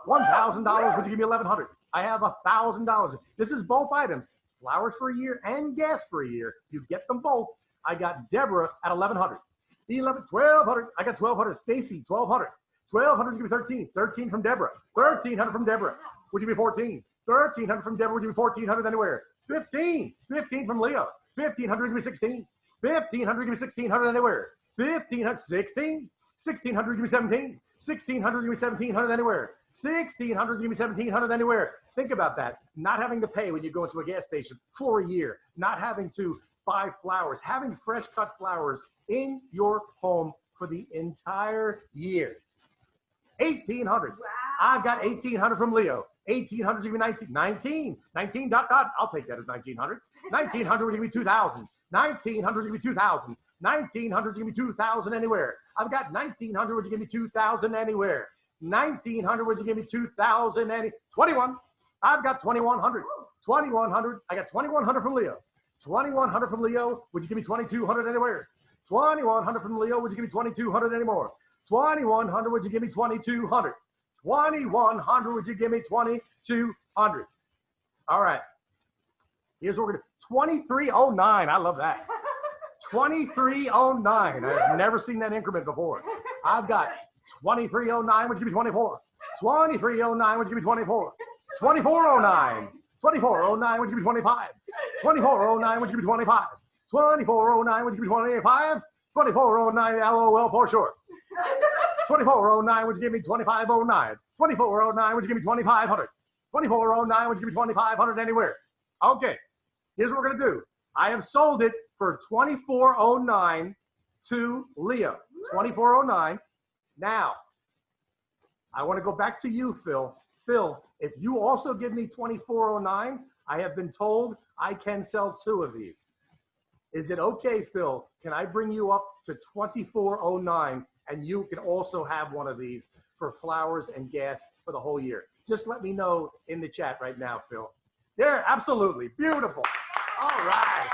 $1,000. Would you give me $1,100? I have $1,000. This is both items. Flowers for a year and gas for a year. You get them both. I got Deborah at $1,100. 1,200. I got 1,200. Stacy, 1,200. 1,200. Give me 13. 13 from Deborah. 1,300 from Deborah. Would you be 14? 1,300 from Deborah. Would you be 1,400 anywhere? 15. 15 from Leo. 1,500. Give me 16. 1,500. Give me 1,600 anywhere. 1,500. 16. 1,600. Give me 17. 1,600. Give me 1,700 anywhere. 1,600. Give me 1,700 anywhere. Think about that. Not having to pay when you go into a gas station for a year. Not having to buy flowers. Having fresh cut flowers in your home for the entire year. 1,800. Wow. I've got 1,800 from Leo. 1,800. Give me 19. 19. 19 dot dot. I'll take that as 1,900. 1,900 would give me 2,000. 1,900 give me 2,000. 1,900 give me 2,000 anywhere. I've got 1,900. Would you give me 2,000 anywhere? 1,900. Would you give me 2,000 any? 21. I've got 2,100. 2,100. I got 2,100 from Leo. 2,100 from Leo. Would you give me 2,200 anywhere? 2,100 from Leo. Would you give me 2,200 anymore? 2,100. Would you give me 2,200? 2,100. Would you give me 2,200? All right. Here's what we're going to do. 2,309. I love that. 2,309. I've never seen that increment before. I've got 2,309. Would you give me 24? 2,309. Would you give me 24? 2,409. 2,409. Would you give me 25? 2,409. Would you give me 25? 2,409. Would you give me 25? 2,409. LOL for sure. 2,409. Would you give me 2,509? 2,409. Would you give me 2,500? 2,409. Would you give me 2,500 anywhere? Okay. Here's what we're going to do. I have sold it for 2,409 to Leo. 2,409. Now, I want to go back to you, Phil. Phil, if you also give me 2,409, I have been told I can sell 2 of these. Is it okay, Phil? Can I bring you up to 2,409 and you can also have one of these for flowers and gas for the whole year? Just let me know in the chat right now, Phil. Yeah, absolutely. Beautiful. All right.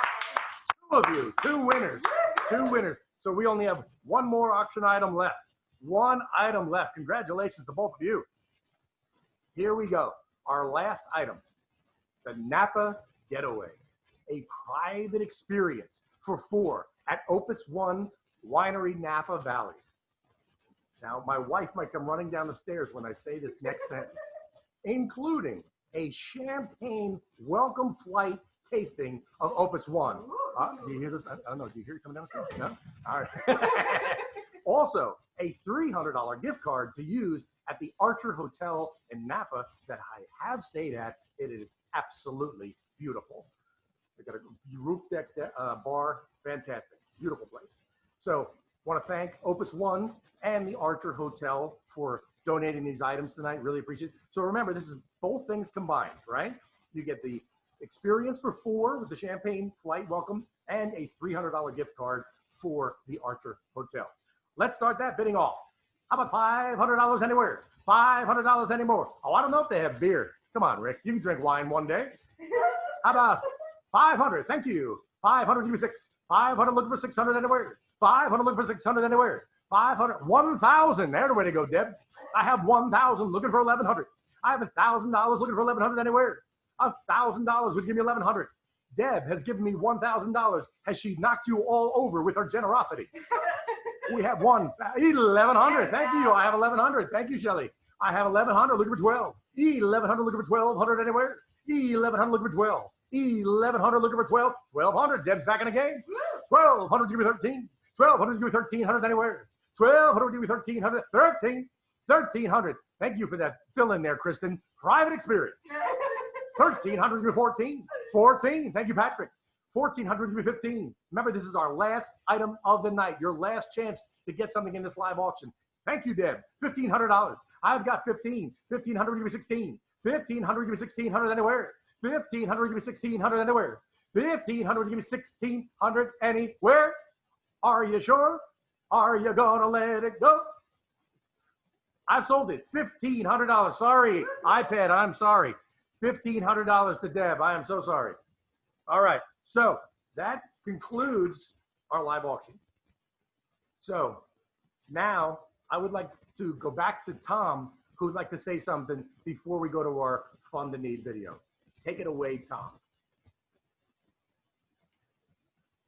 2 of you, 2 winners, 2 winners. So we only have 1 more auction item left. 1 item left. Congratulations to both of you. Here we go. Our last item, the Napa Getaway, a private experience for 4 at Opus 1 Winery, Napa Valley. Now, my wife might come running down the stairs when I say this next sentence, including a champagne welcome flight tasting of Opus One. Do you hear this? I don't know. Do you hear it coming down the stairs? No? All right. Also, a $300 gift card to use at the Archer Hotel in Napa that I have stayed at. It is absolutely beautiful. They got a roof deck bar. Fantastic. Beautiful place. So want to thank Opus One and the Archer Hotel for donating these items tonight. Really appreciate it. So remember, this is both things combined, right? You get the experience for 4 with the champagne flight welcome and a $300 gift card for the Archer Hotel. Let's start that bidding off. How about $500 anywhere? $500 anymore? Oh, I don't know if they have beer. Come on, Rick. You can drink wine one day. How about 500? Thank you. 500, give me 6. 500, looking for 600 anywhere. 500, looking for 600 anywhere. 500, 1,000. There's the way to go, Deb. I have 1,000 looking for 1,100. I have $1,000 looking for 1,100 anywhere. $1,000 would give me 1,100. Deb has given me $1,000. Has she knocked you all over with her generosity? We have 1,100. Thank you. I have 1,100. Thank you, Shelley. I have 1,100 looking for 12. 1,100 looking for 1,200 anywhere. 1,100 looking for 12. 1,100 looking for 12. 1,200. Deb's back in the game. 1,200 give me 13. 1,200 give me 1,300 anywhere. 1,200 give me 1,300. 1,300. Thank you for that fill in there, Kristen. Private experience. 1,300 give me 14. 14. Thank you, Patrick. 1,400 give me 15. Remember, this is our last item of the night. Your last chance to get something in this live auction. Thank you, Deb. $1,500. I've got 15. 1,500 give me 16. 1,500 give me 1,600 anywhere. 1,500 give me 1,600 anywhere. 1,500 give me 1,600 anywhere. Are you sure? Are you gonna let it go? I've sold it. $1,500. Sorry, iPad, I'm sorry. $1,500 to Deb. I am so sorry. All right, so that concludes our live auction. So now I would like to go back to Tom, who would like to say something before we go to our Fund the Need video. Take it away, Tom.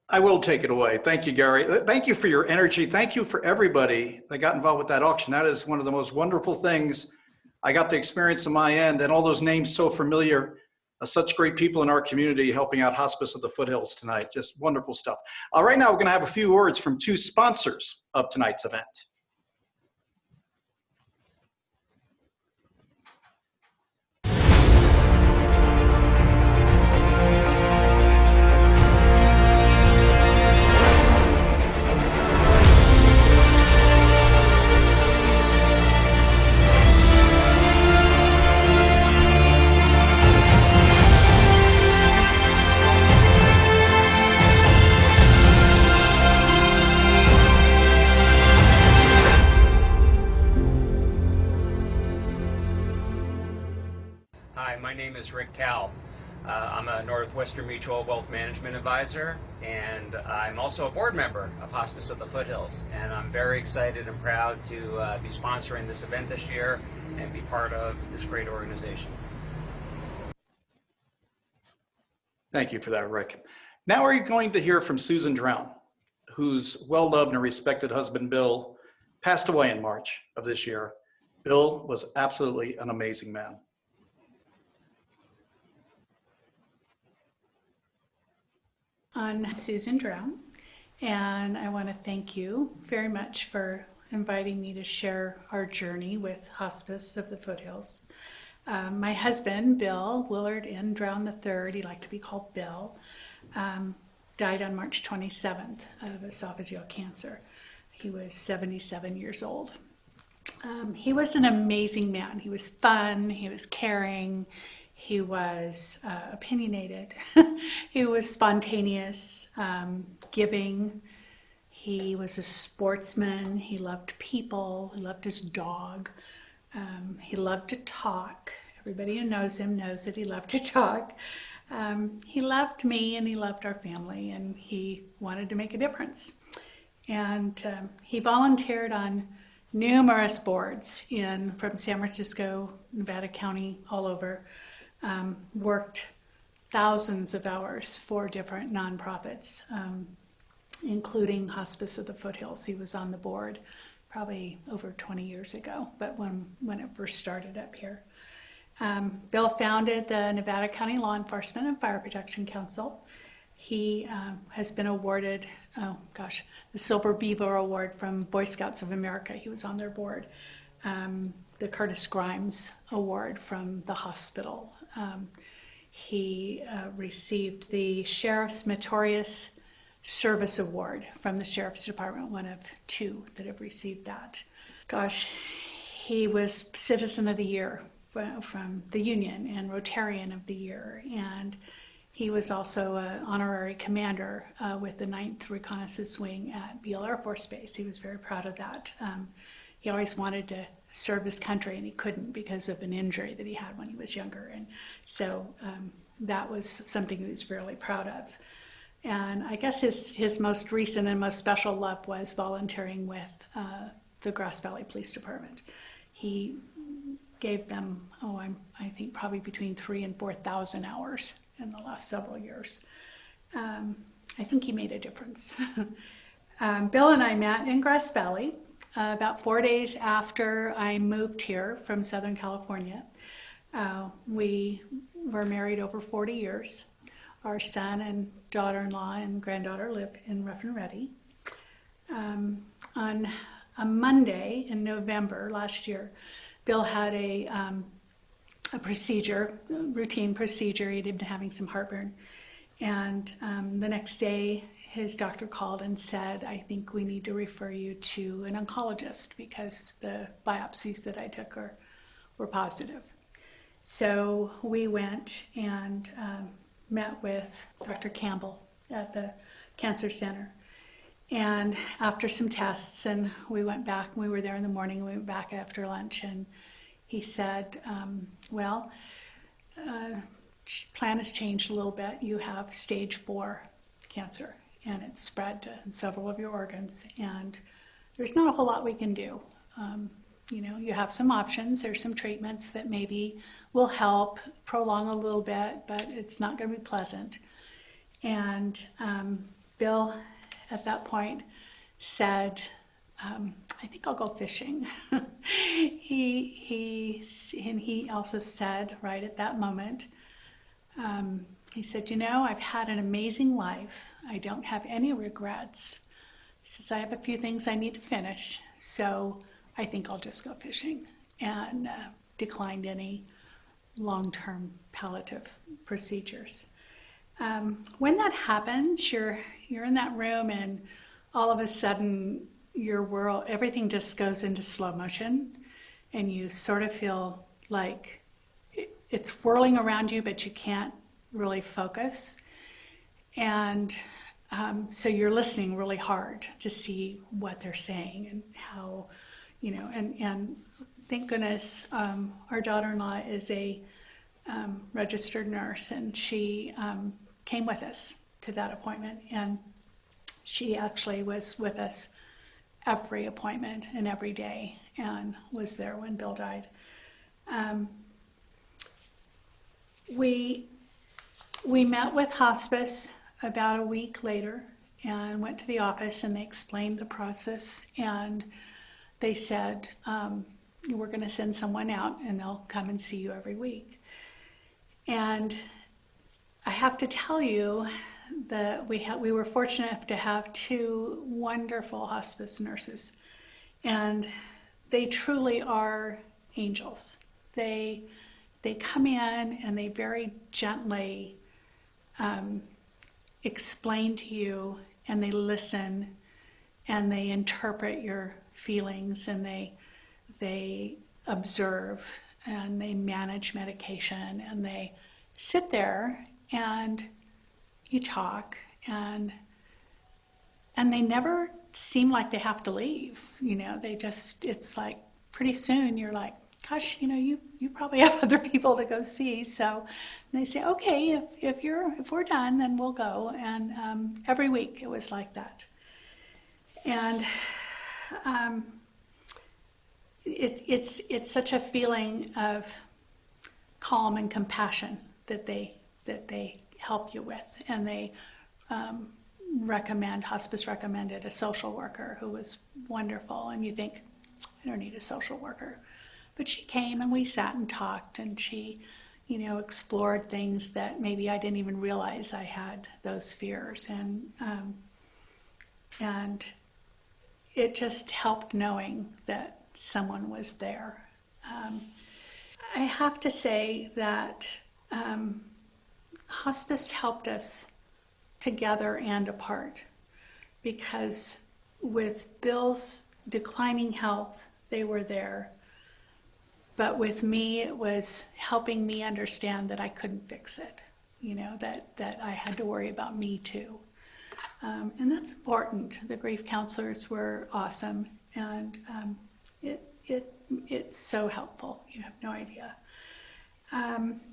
I will take it away. Thank you, Gary. Thank you for your energy. Thank you for everybody that got involved with that auction. That is one of the most wonderful things I got to experience on my end, and all those names so familiar. Such great people in our community helping out Hospice of the Foothills tonight. Just wonderful stuff. Right now, we're going to have a few words from 2 sponsors of tonight's event. My name is Rick Cal. I'm a Northwestern Mutual Wealth Management Advisor, and I'm also a board member of Hospice of the Foothills. And I'm very excited and proud to be sponsoring this event this year and be part of this great organization. Thank you for that, Rick. Now we're going to hear from Susan Drown, whose well-loved and respected husband, Bill, passed away in March of this year. Bill was absolutely an amazing man. I'm Susan Drown, and I want to thank you very much for inviting me to share our journey with Hospice of the Foothills. My husband, Bill Willard N. Drown III, he liked to be called Bill, died on March 27th of esophageal cancer. He was 77 years old. He was an amazing man. He was fun, he was caring, he was opinionated, he was spontaneous, giving. He was a sportsman, he loved people, he loved his dog, he loved to talk. Everybody who knows him knows that he loved to talk. He loved me and he loved our family, and he wanted to make a difference. And he volunteered on numerous boards from San Francisco, Nevada County, all over. Worked thousands of hours for different nonprofits, including Hospice of the Foothills. He was on the board probably over 20 years ago, but when it first started up here. Bill founded the Nevada County Law Enforcement and Fire Protection Council. He has been awarded, the Silver Beaver Award from Boy Scouts of America. He was on their board. The Curtis Grimes Award from the hospital. He received the Sheriff's Meritorious Service Award from the Sheriff's Department, one of 2 that have received that. Gosh, he was Citizen of the Year from the Union and Rotarian of the Year, and he was also an honorary commander with the 9th Reconnaissance Wing at Beale Air Force Base. He was very proud of that. He always wanted to serve his country, and he couldn't because of an injury that he had when he was younger. And so that was something he was really proud of. And I guess his most recent and most special love was volunteering with the Grass Valley Police Department. He gave them, I think probably between 3,000 and 4,000 hours in the last several years. I think he made a difference. Bill and I met in Grass Valley about 4 days after I moved here from Southern California. We were married over 40 years. Our son and daughter-in-law and granddaughter live in Rough and Ready. On a Monday in November last year, Bill had a routine procedure. He'd been having some heartburn. And the next day, his doctor called and said, I think we need to refer you to an oncologist because the biopsies that I took were positive. So we went and met with Dr. Campbell at the Cancer Center. And after some tests, and we went back, we were there in the morning, and we went back after lunch, and he said, plan has changed a little bit. You have stage 4 cancer, and it's spread to several of your organs, and there's not a whole lot we can do. You have some options. There's some treatments that maybe will help prolong a little bit, but it's not going to be pleasant. And Bill, at that point, said, I think I'll go fishing. He also said right at that moment, he said, I've had an amazing life. I don't have any regrets. He says, I have a few things I need to finish, so I think I'll just go fishing, and declined any long-term palliative procedures. When that happens, you're in that room, and all of a sudden your world, everything just goes into slow motion, and you sort of feel like it's whirling around you, but you can't really focus. And so you're listening really hard to see what they're saying and how, and thank goodness our daughter-in-law is a registered nurse, and she came with us to that appointment, and she actually was with us every appointment and every day, and was there when Bill died. We met with Hospice about a week later and went to the office, and they explained the process, and they said, we're going to send someone out and they'll come and see you every week. And I have to tell you that we were fortunate to have 2 wonderful hospice nurses, and they truly are angels. They come in and they very gently explain to you, and they listen, and they interpret your feelings, and they observe, and they manage medication, and they sit there and you talk, and they never seem like they have to leave. They just, it's like pretty soon you're like, gosh, you probably have other people to go see. So they say, okay, if we're done, then we'll go. And every week it was like that. And it's such a feeling of calm and compassion that they help you with, and they Hospice recommended a social worker who was wonderful, and you think, I don't need a social worker. But she came and we sat and talked, and she, you know, explored things that maybe I didn't even realize I had those fears. And it just helped knowing that someone was there. I have to say that hospice helped us together and apart, because with Bill's declining health, they were there. But with me, it was helping me understand that I couldn't fix it, you know, that I had to worry about me too. And that's important. The grief counselors were awesome, and it's so helpful. You have no idea.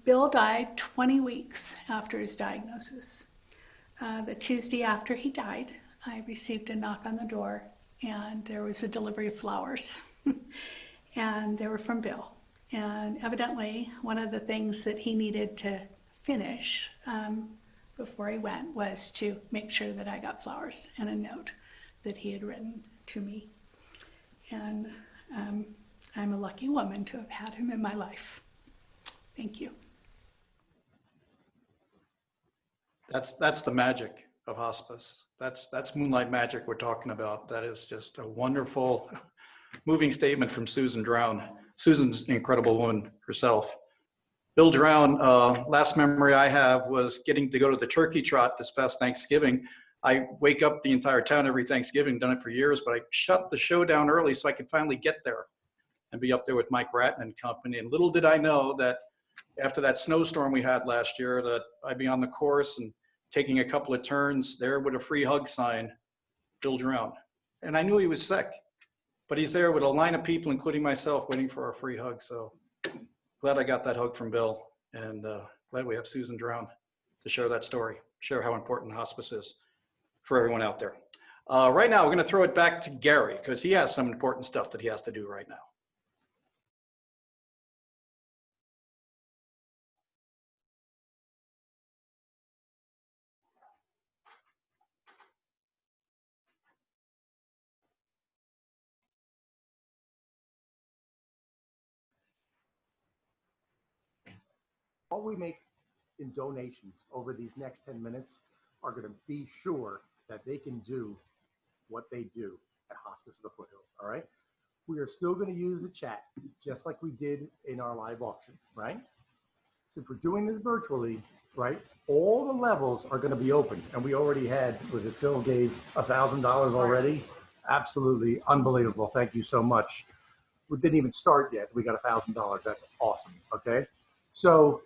Bill died 20 weeks after his diagnosis. The Tuesday after he died, I received a knock on the door, and there was a delivery of flowers. And they were from Bill. And evidently, one of the things that he needed to finish before he went was to make sure that I got flowers and a note that he had written to me. And I'm a lucky woman to have had him in my life. Thank you. That's the magic of hospice. That's Moonlight magic we're talking about. That is just a wonderful, moving statement from Susan Drown. Susan's an incredible woman herself. Bill Drown, last memory I have was getting to go to the turkey trot this past Thanksgiving. I wake up the entire town every Thanksgiving, done it for years, but I shut the show down early so I could finally get there and be up there with Mike Ratton and company. And little did I know that after that snowstorm we had last year, that I'd be on the course and taking a couple of turns there with a free hug sign, Bill Drown. And I knew he was sick, but he's there with a line of people, including myself, waiting for our free hug. So glad I got that hug from Bill, and glad we have Susan Drown to share that story, share how important hospice is for everyone out there. Right now, we're going to throw it back to Gary, because he has some important stuff that he has to do right now. All we make in donations over these next 10 minutes are going to be sure that they can do what they do at Hospice of the Foothills, all right? We are still going to use the chat just like we did in our live auction, right? Since we're doing this virtually, right, all the levels are going to be open. And we already had, was it Phil gave $1,000 already? Absolutely unbelievable. Thank you so much. We didn't even start yet. We got $1,000. That's awesome, okay? So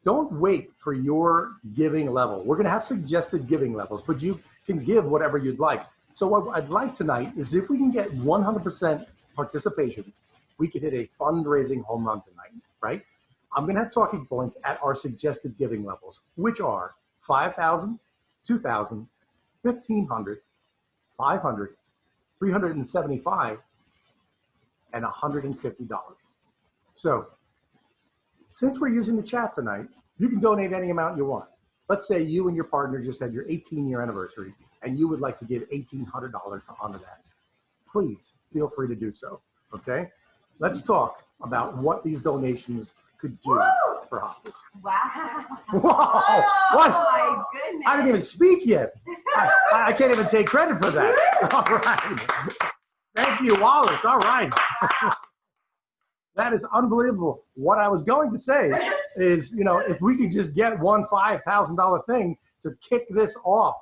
don't wait for your giving level. We're going to have suggested giving levels, but you can give whatever you'd like. So what I'd like tonight is if we can get 100% participation, we could hit a fundraising home run tonight, right? I'm going to have talking points at our suggested giving levels, which are $5,000, $2,000, $1,500, $500, $375, and $150. So since we're using the chat tonight, you can donate any amount you want. Let's say you and your partner just had your 18-year anniversary and you would like to give $1,800 to honor that. Please feel free to do so, okay? Let's talk about what these donations could do for hospice. Wow. Whoa, what? My goodness. I didn't even speak yet. I can't even take credit for that. All right. Thank you, Wallace. All right. That is unbelievable. What I was going to say is, you know, if we could just get one $5,000 thing to kick this off,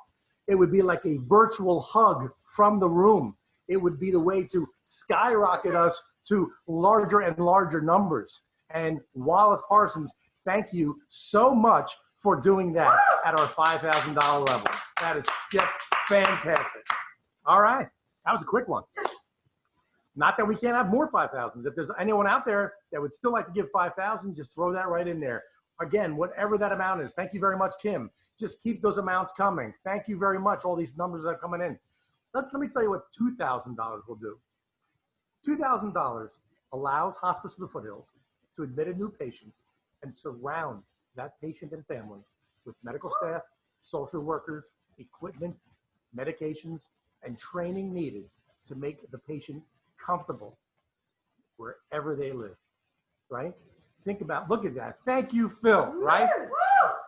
it would be like a virtual hug from the room. It would be the way to skyrocket us to larger and larger numbers. And Wallace Parsons, thank you so much for doing that at our $5,000 level. That is just fantastic. All right. That was a quick one. Not that we can't have more 5,000s. If there's anyone out there that would still like to give 5,000, just throw that right in there. Again, whatever that amount is. Thank you very much, Kim. Just keep those amounts coming. Thank you very much, all these numbers that are coming in. Let me tell you what $2,000 will do. $2,000 allows Hospice of the Foothills to admit a new patient and surround that patient and family with medical staff, social workers, equipment, medications, and training needed to make the patient comfortable wherever they live, right? Think about, look at that. Thank you, Phil, right?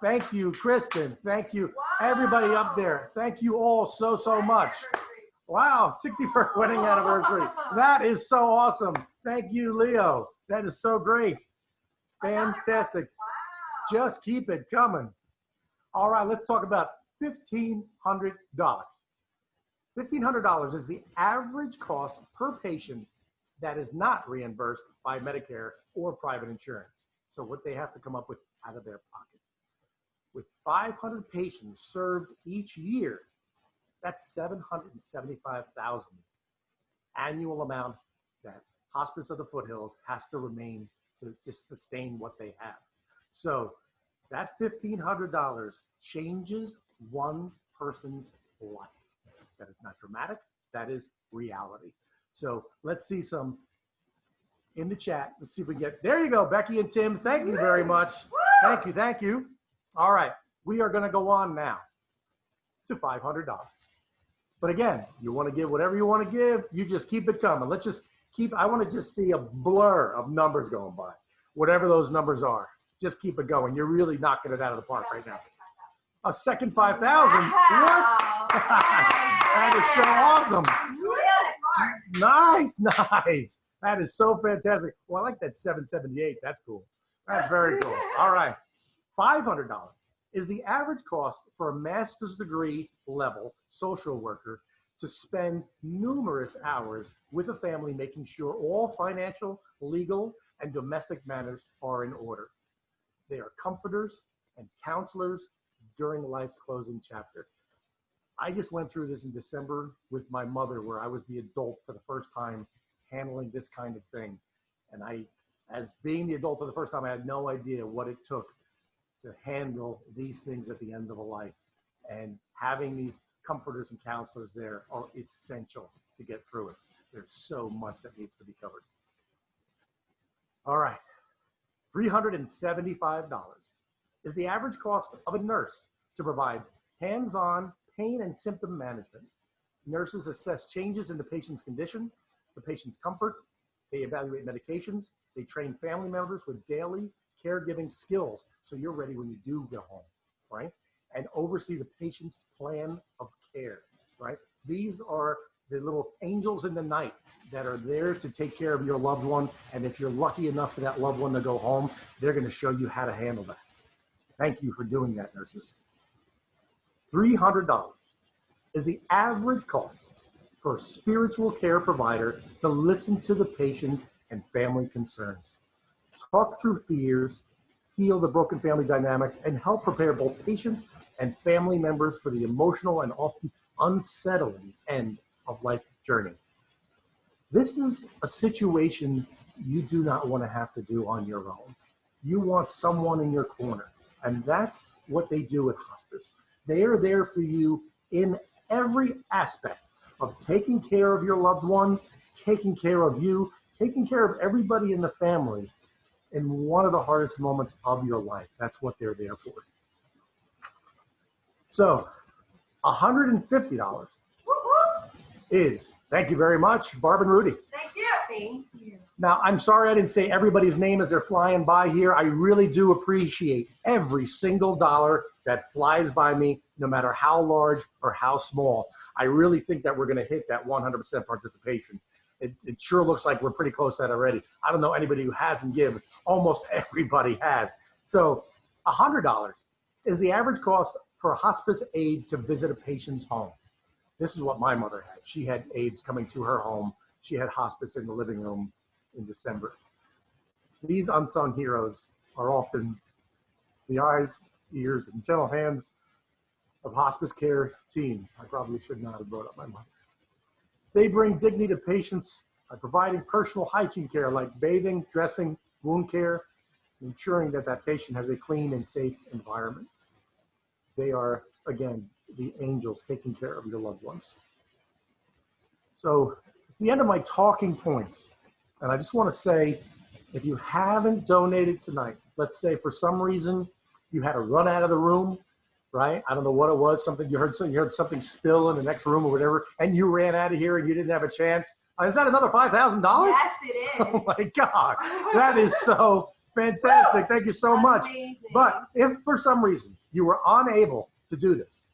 Thank you, Kristen. Thank you, everybody up there. Thank you all so, so much. Wow, 61st wedding anniversary. That is so awesome. Thank you, Leo. That is so great. Fantastic. Just keep it coming. All right, let's talk about $1,500. $1,500 is the average cost per patient that is not reimbursed by Medicare or private insurance. So what they have to come up with out of their pocket. With 500 patients served each year, that's $775,000 annual amount that Hospice of the Foothills has to remain to just sustain what they have. So that $1,500 changes one person's life. That is not dramatic, that is reality. So let's see some in the chat. Let's see if we get, there you go, Becky and Tim, thank you very much. Thank you, thank you. All right, we are gonna go on now to $500. But again, you wanna give whatever you wanna give, you just keep it coming. Let's just keep, I wanna just see a blur of numbers going by. Whatever those numbers are, just keep it going. You're really knocking it out of the park right now. A second 5,000, what? That is so awesome. Nice, nice. That is so fantastic. Well, I like that 778, that's cool. That's very cool. All right, $500 is the average cost for a master's degree level social worker to spend numerous hours with a family making sure all financial, legal, and domestic matters are in order. They are comforters and counselors during life's closing chapter. I just went through this in December with my mother, where I was the adult for the first time handling this kind of thing. And I, as being the adult for the first time, I had no idea what it took to handle these things at the end of a life. And having these comforters and counselors there are essential to get through it. There's so much that needs to be covered. All right, $375 is the average cost of a nurse to provide hands-on pain and symptom management. Nurses assess changes in the patient's condition, the patient's comfort, they evaluate medications, they train family members with daily caregiving skills so you're ready when you do go home, right? And oversee the patient's plan of care, right? These are the little angels in the night that are there to take care of your loved one. And if you're lucky enough for that loved one to go home, they're going to show you how to handle that. Thank you for doing that, nurses. $300 is the average cost for a spiritual care provider to listen to the patient and family concerns, talk through fears, heal the broken family dynamics, and help prepare both patients and family members for the emotional and often unsettling end of life journey. This is a situation you do not want to have to do on your own. You want someone in your corner, and that's what they do at hospice. They are there for you in every aspect of taking care of your loved one, taking care of you, taking care of everybody in the family in one of the hardest moments of your life. That's what they're there for. So, $150 is, thank you very much, Barb and Rudy. Thank you. Thank you. Now, I'm sorry I didn't say everybody's name as they're flying by here. I really do appreciate every single dollar that flies by me, no matter how large or how small. I really think that we're going to hit that 100% participation. It sure looks like we're pretty close to that already. I don't know anybody who hasn't given. Almost everybody has. So $100 is the average cost for a hospice aide to visit a patient's home. This is what my mother had. She had aides coming to her home. She had hospice in the living room in December. These unsung heroes are often the eyes, ears, and gentle hands of hospice care team. I probably should not have brought up my mother. They bring dignity to patients by providing personal hygiene care like bathing, dressing, wound care, ensuring that that patient has a clean and safe environment. They are, again, the angels taking care of your loved ones. So it's the end of my talking points. And I just want to say, if you haven't donated tonight, let's say for some reason you had to run out of the room right? I don't know what it was. Something you heard something spill in the next room or whatever, and you ran out of here and you didn't have a chance. Is that another $5,000? Yes, it is. Oh my God, that is so fantastic. Thank you so much. Amazing. But if for some reason you were unable to do this,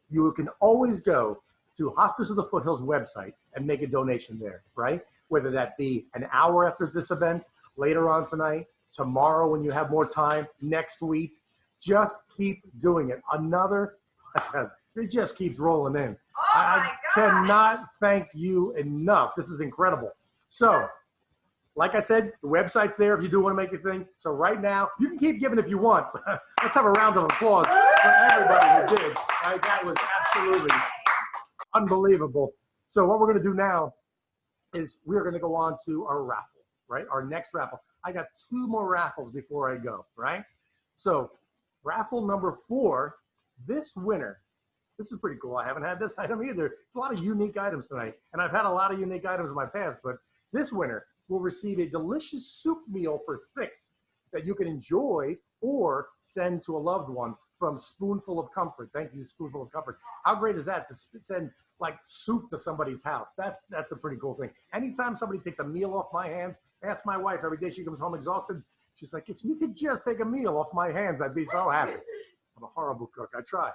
you can always go to Hospice of the Foothills website and make a donation there, right? Whether that be an hour after this event, later on tonight, tomorrow when you have more time, next week, just keep doing it. It just keeps rolling in. I cannot thank you enough. This is incredible. So, like I said, the website's there if you do want to make a thing. So right now, you can keep giving if you want. Let's have a round of applause for everybody who did. That was absolutely unbelievable. So what we're going to do now is we're going to go on to our raffle, right? Our next raffle. I got 2 more raffles before I go, right? So raffle number 4, this winner, this is pretty cool. I haven't had this item either. There's a lot of unique items tonight, and I've had a lot of unique items in my past, but this winner will receive a delicious soup meal for 6 that you can enjoy or send to a loved one from Spoonful of Comfort. Thank you, Spoonful of Comfort. How great is that to send like soup to somebody's house? That's a pretty cool thing. Anytime somebody takes a meal off my hands, ask my wife every day she comes home exhausted. She's like, if you could just take a meal off my hands, I'd be so happy. I'm a horrible cook. I try.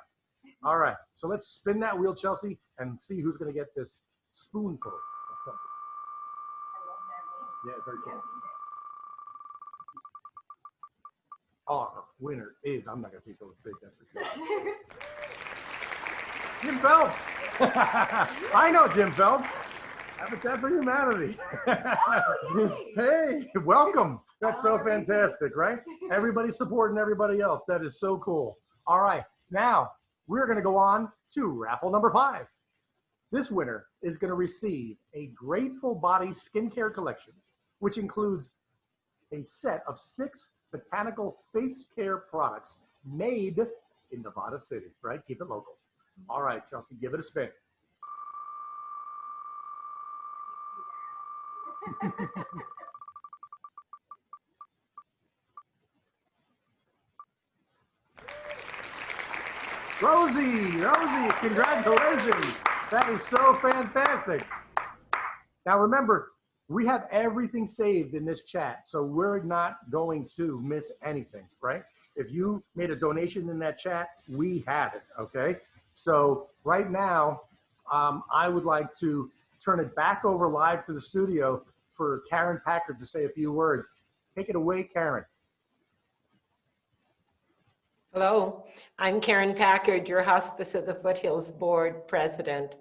All right, so let's spin that wheel, Chelsea, and see who's going to get this spoonful of comfort. Yeah, very cool. Our winner is, I'm not going to say so big, that's for sure. Jim Phelps. I know Jim Phelps. Habitat for Humanity. Hey, welcome. That's so fantastic, right? Everybody supporting everybody else. That is so cool. All right, now we're going to go on to raffle number 5. This winner is going to receive a Grateful Body skincare collection, which includes a set of 6 botanical face care products made in Nevada City, right? Keep it local. All right, Chelsea, give it a spin. Rosie, congratulations. That is so fantastic. Now remember, we have everything saved in this chat, so we're not going to miss anything, right? If you made a donation in that chat, we have it, okay? So right now, I would like to turn it back over live to the studio for Karen Packard to say a few words. Take it away, Karen. Hello, I'm Karen Packard, your Hospice of the Foothills Board President.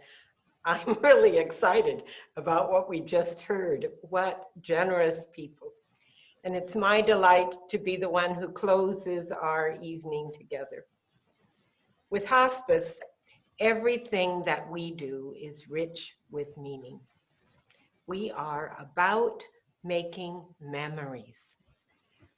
I'm really excited about what we just heard. What generous people. And it's my delight to be the one who closes our evening together. With hospice, everything that we do is rich with meaning. We are about making memories.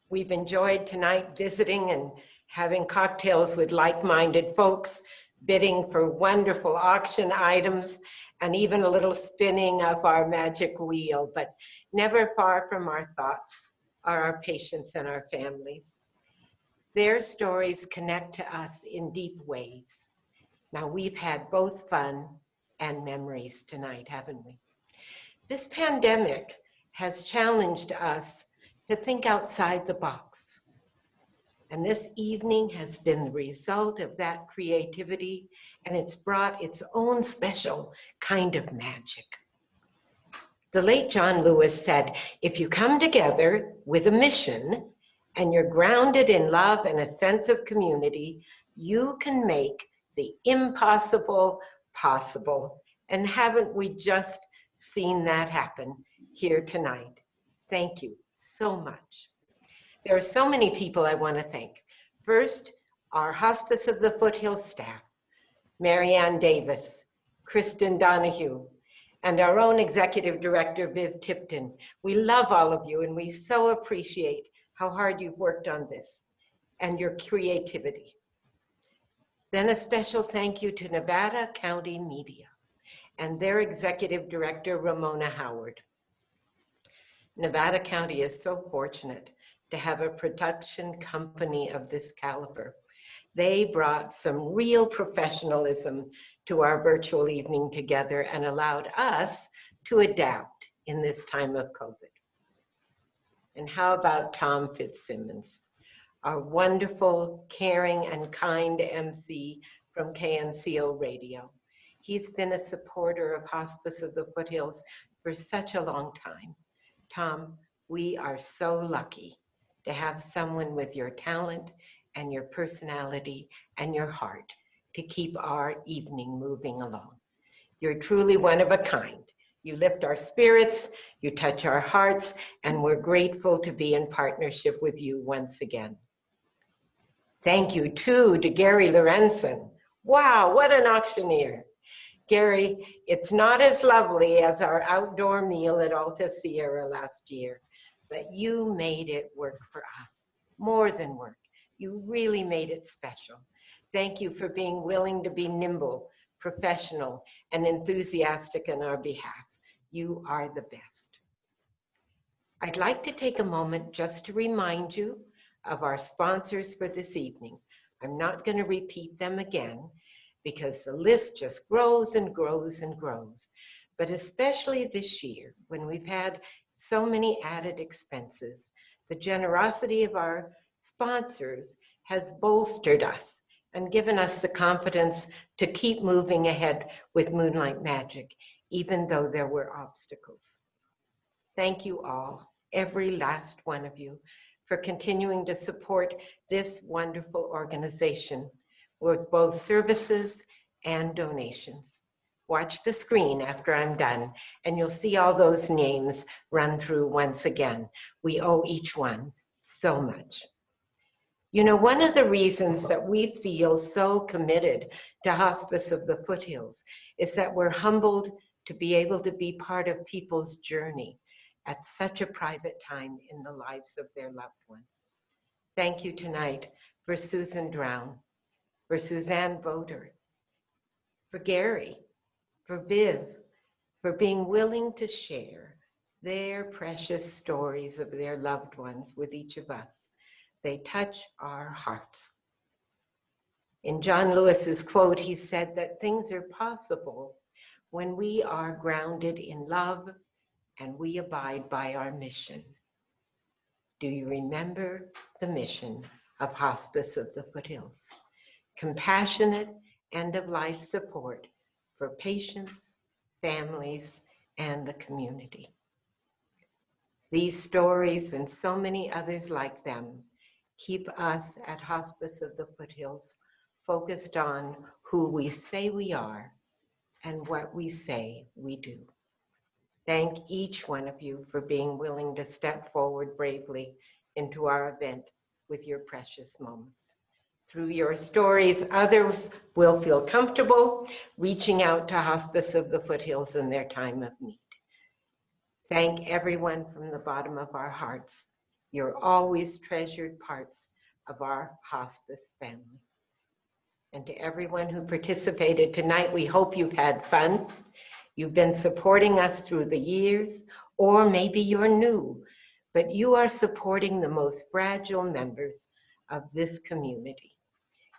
We've enjoyed tonight visiting and having cocktails with like-minded folks, bidding for wonderful auction items, and even a little spinning of our magic wheel, but never far from our thoughts are our patients and our families. Their stories connect to us in deep ways. Now, we've had both fun and memories tonight, haven't we? This pandemic has challenged us to think outside the box. And this evening has been the result of that creativity, and it's brought its own special kind of magic. The late John Lewis said, if you come together with a mission and you're grounded in love and a sense of community, you can make the impossible possible. And haven't we just seen that happen here tonight? Thank you so much. There are so many people I want to thank. First, our Hospice of the Foothills staff, Marianne Davis, Kristen Donahue, and our own Executive Director, Viv Tipton. We love all of you, and we so appreciate how hard you've worked on this and your creativity. Then a special thank you to Nevada County Media and their Executive Director, Ramona Howard. Nevada County is so fortunate to have a production company of this caliber. They brought some real professionalism to our virtual evening together and allowed us to adapt in this time of COVID. And how about Tom Fitzsimmons, our wonderful, caring, and kind MC from KNCO Radio. He's been a supporter of Hospice of the Foothills for such a long time. Tom, we are so lucky to have someone with your talent and your personality and your heart to keep our evening moving along. You're truly one of a kind. You lift our spirits, you touch our hearts, and we're grateful to be in partnership with you once again. Thank you too to Gary Lorentzen. Wow, what an auctioneer. Gary, it's not as lovely as our outdoor meal at Alta Sierra last year, but you made it work for us, more than work. You really made it special. Thank you for being willing to be nimble, professional, and enthusiastic on our behalf. You are the best. I'd like to take a moment just to remind you of our sponsors for this evening. I'm not going to repeat them again because the list just grows and grows and grows. But especially this year, when we've had so many added expenses, the generosity of our sponsors has bolstered us and given us the confidence to keep moving ahead with Moonlight Magic, even though there were obstacles. Thank you all, every last one of you, for continuing to support this wonderful organization with both services and donations. Watch the screen after I'm done, and you'll see all those names run through once again. We owe each one so much. You know, one of the reasons that we feel so committed to Hospice of the Foothills is that we're humbled to be able to be part of people's journey at such a private time in the lives of their loved ones. Thank you tonight for Susan Drown, for Suzanne Voter, for Gary, for Viv, for being willing to share their precious stories of their loved ones with each of us. They touch our hearts. In John Lewis's quote, he said that things are possible when we are grounded in love and we abide by our mission. Do you remember the mission of Hospice of the Foothills? Compassionate end-of-life support for patients, families, and the community. These stories and so many others like them keep us at Hospice of the Foothills focused on who we say we are and what we say we do. Thank each one of you for being willing to step forward bravely into our event with your precious moments. Through your stories, others will feel comfortable reaching out to Hospice of the Foothills in their time of need. Thank everyone from the bottom of our hearts. You're always treasured parts of our hospice family. And to everyone who participated tonight, we hope you've had fun. You've been supporting us through the years, or maybe you're new, but you are supporting the most fragile members of this community.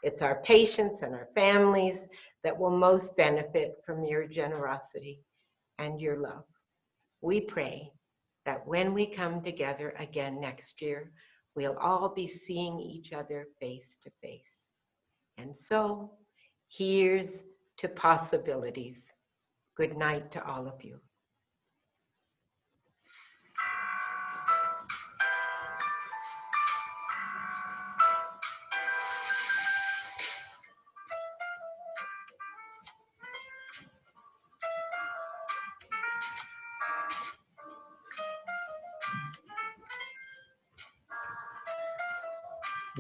It's our patients and our families that will most benefit from your generosity and your love. We pray that when we come together again next year, we'll all be seeing each other face to face. And so, here's to possibilities. Good night to all of you.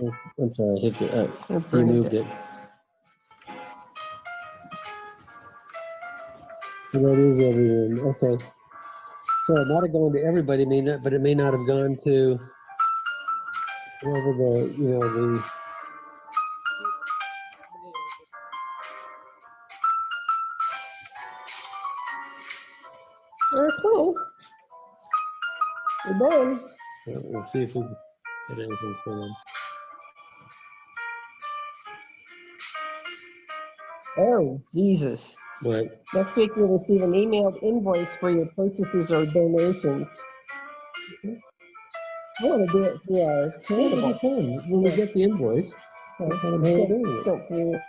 Oh, I'm sorry, I hit it. You moved it. So that is everyone. Okay. So it might have gone to everybody, may not, but it may not have gone to whoever the, you know, the. We're close. We're done. We'll see if we get anything from them. Oh, Jesus. What? Next week you'll receive an emailed invoice for your purchases or donations. I want to do it through our Well, it'll be charitable. fun. When we get the invoice, we'll have a doing it. Sent through